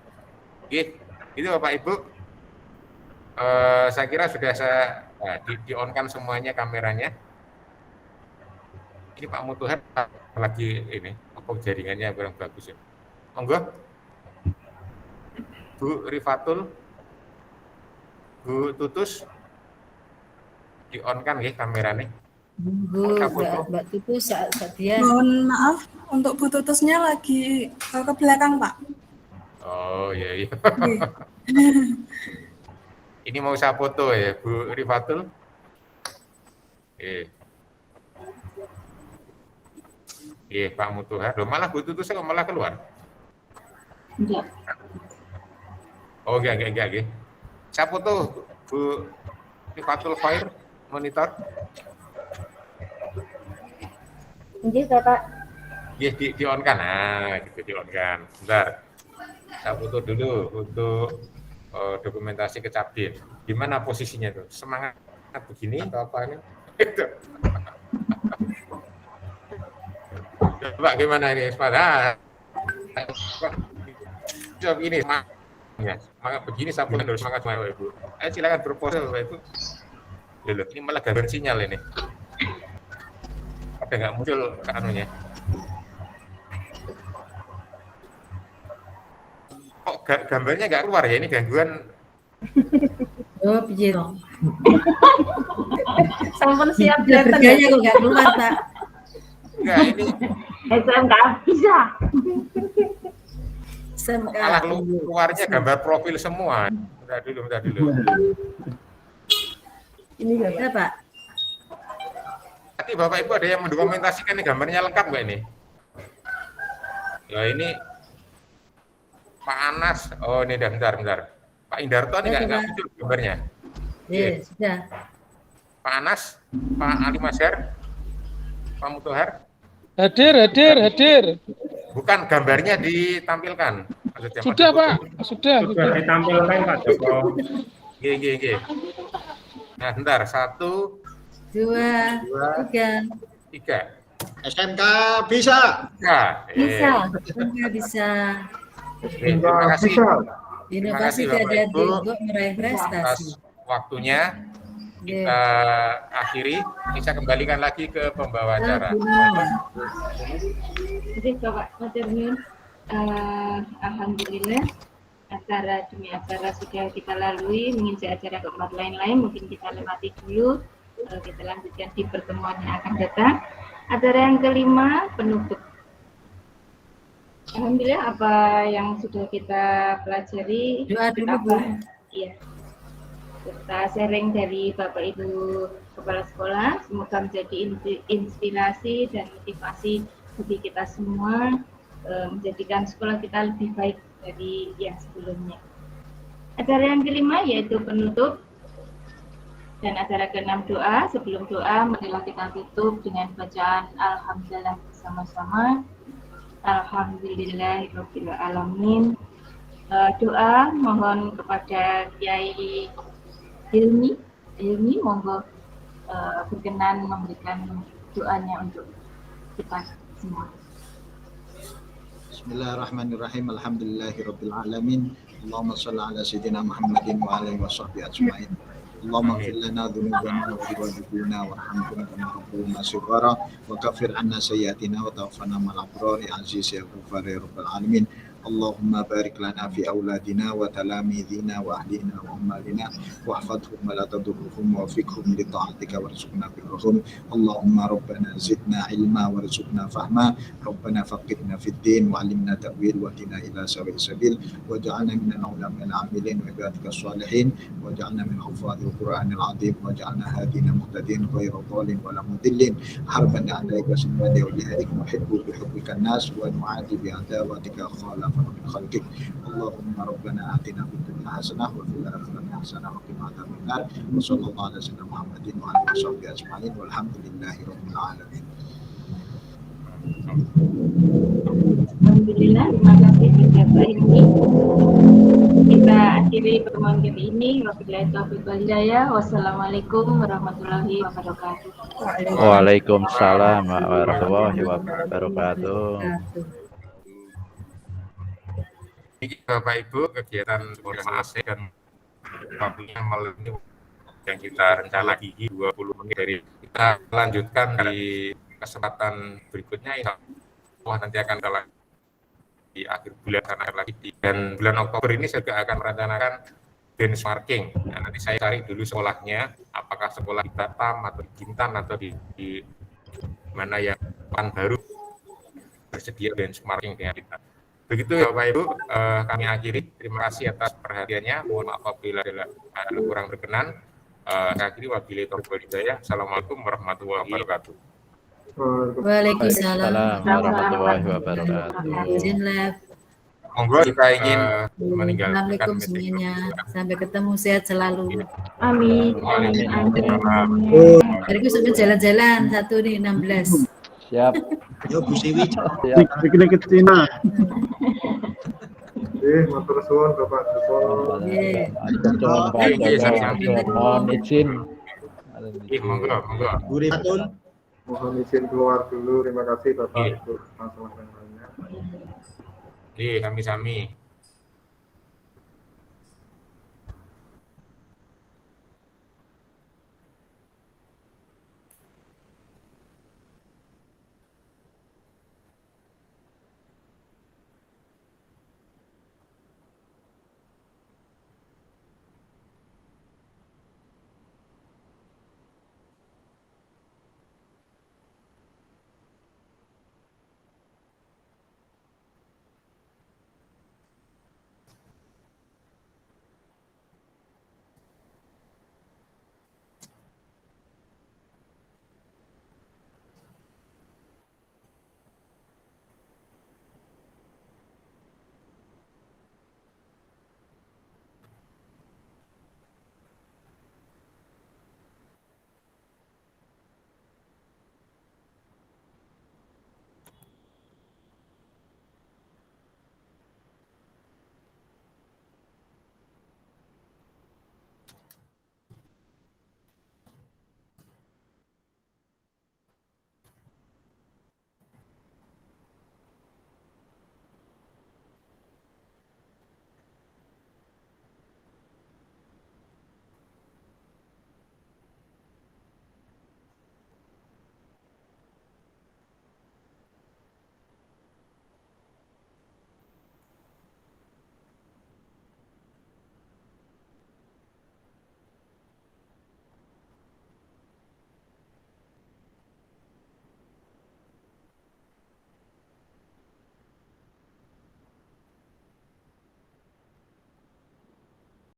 Itu Bapak Ibu. Saya kira sudah di-on-kan semuanya kameranya. Ini Pak Mutuhan lagi ini, apa jaringannya kurang bagus ya. Monggo. Bu Rifatul, Bu Tutus, di-on kan ya kameranya. Nunggu Saputo. Mbak Tutu saat dia. Mohon maaf, untuk Bu Tutusnya lagi ke belakang, Pak. Oh iya. Oke. Ini mau saya foto ya, Bu Rifatul. Pak Mutuhar. Loh, malah Bu Tutus kok malah keluar? Enggak. Oh, enggak. Saya foto Bu Rifatul Khair monitor. Ini Bapak. Di on kan. Nah, gitu di on kan. Bentar. Saya foto dulu untuk dokumentasi ke Capdim. Gimana posisinya tuh? Semangat begini atau apa ini? Itu. Coba gimana ini? Coba ini semangat begini saya pun harus semangat Bapak Ibu. Ayo silakan berpose Bapak Ibu. Loh, ini malah gambar sinyal ini. Ada nggak muncul ke anunya? Kok gambarnya nggak keluar ya? Ini gangguan. Oh, piye dong? Sampun siap Harganya kok nggak keluar, Pak. Enggak, ini SMK bisa. malah keluarnya gambar profil semua. Bentar dulu. Ini enggak, Pak. Nanti Bapak Ibu ada yang mendokumentasikan ini gambarnya lengkap nggak ini? Ya ini Pak Anas. Oh ini bentar. Pak Indarto ini nggak muncul gambarnya. Iya, sudah. Pak Anas, Pak Ali Mazhar, Pak Mutohar. Hadir. Bukan gambarnya ditampilkan. Maksudnya, Sudah, Pak. Sudah. Ditampilkan Pak Joko. G. Nah, bentar. 1, 2, 3. SMK bisa. Bisa. Terima kasih. Inovasi Bapak jadi Ibu untuk meraih prestasi. atas waktunya. Kita akhiri. Saya kembalikan lagi ke pembawa acara. Jadi Bapak Maturnuwun, alhamdulillah acara demi acara sudah kita lalui. Menginjak acara keempat lain-lain mungkin kita lewati dulu. Kita lanjutkan di pertemuan yang akan datang. Acara yang kelima, penutup. Alhamdulillah apa yang sudah kita pelajari. Doa dulu, Bu. Iya. Serta sharing dari Bapak Ibu Kepala Sekolah, semoga menjadi inspirasi dan motivasi bagi kita semua, menjadikan sekolah kita lebih baik dari yang sebelumnya. Acara yang kelima yaitu penutup, dan acara keenam doa. Sebelum doa, marilah kita tutup dengan bacaan Alhamdulillah bersama-sama. Alhamdulillahirabbil alamin. Doa mohon kepada Kiai Hilmi, monggo berkenan memberikan doanya untuk kita semua. Bismillahirrahmanirrahim. Alhamdulillahirabbil alamin. Allahumma shalli ala sayyidina Muhammadin wa alihi washabbihi ajmain. Allahumma ighfir lana dhunubana wa ghfirna warhamna kama rabbayana shighara wa kaffir 'anna sayyi'atina wa tawaffana ma'al abrar ya aziz ya ghafar ya rabbal alamin. Allahumma barik lana fi auladina wa talamidina wa ahlina wa ummalina wahfadhum wa la tadurruhum wa fiqhum li ta'atika warzuqna birruhum. Allahumma rabbana zidna ilma warzuqna fahma. Rabbana faqihna fid din wa 'allimna ta'wil wa hdina ila sawil sabil waj'alna minal ulama'i al-'amilin wa ibadika shalihin waj'alna min hufadhil qur'anil 'azim waj'alna hadina muhtadin ghayra dhalin wa la mudillin harban 'alaika sunnati wa lihadik muhibbu bi hubbikan nas wa nu'adi bi adawatika khala من خلقك. اللهم ربنا آتنا في الدنيا حسنة وفي الآخرة حسنة وقنا عذاب النار وصلى الله على سيدنا محمد وعلى آله وصحبه أجمعين والحمد لله رب العالمين. Alhamdulillah, terima kasih Bapak ini. Kita akhiri pertemuan kali ini. Wabillahi taufiq wal hidayah. Wassalamualaikum warahmatullahi wabarakatuh. Waalaikumsalam warahmatullahi wabarakatuh. Bapak Ibu, kegiatan organisasi dan waktunya malam ini yang kita rencana gigi 20 menit dari kita lanjutkan di kesempatan berikutnya. Insya Allah nanti akan di akhir bulan lagi dan bulan Oktober ini juga akan merencanakan benchmarking. Nah, nanti saya cari dulu sekolahnya, apakah sekolah di Batam atau di Bintan atau di mana yang baru bersedia benchmarking dengan kita. Begitu ya Bapak Ibu, kami akhiri. Terima kasih atas perhatiannya. Mohon maaf apabila ada kurang berkenan. Saya akhiri, wabillahi taufiq wal hidayah. Assalamualaikum warahmatullahi wabarakatuh. Waalaikumsalam warahmatullahi wabarakatuh. Izin live. Monggo kita ingin meninggalkan Assalamualaikum semuanya. Sampai ketemu, sehat selalu. Amin. Bariku sampai jalan-jalan 1 nih 16. Siap. Yo Bu Siwi. Siap. Piknik ke Cina. Matur suwun Bapak Joko. Mohon izin. Monggo. Bu Rifatul. Mohon izin keluar dulu. Terima kasih Bapak Ibu. Masalah yang lainnya. Sami-sami.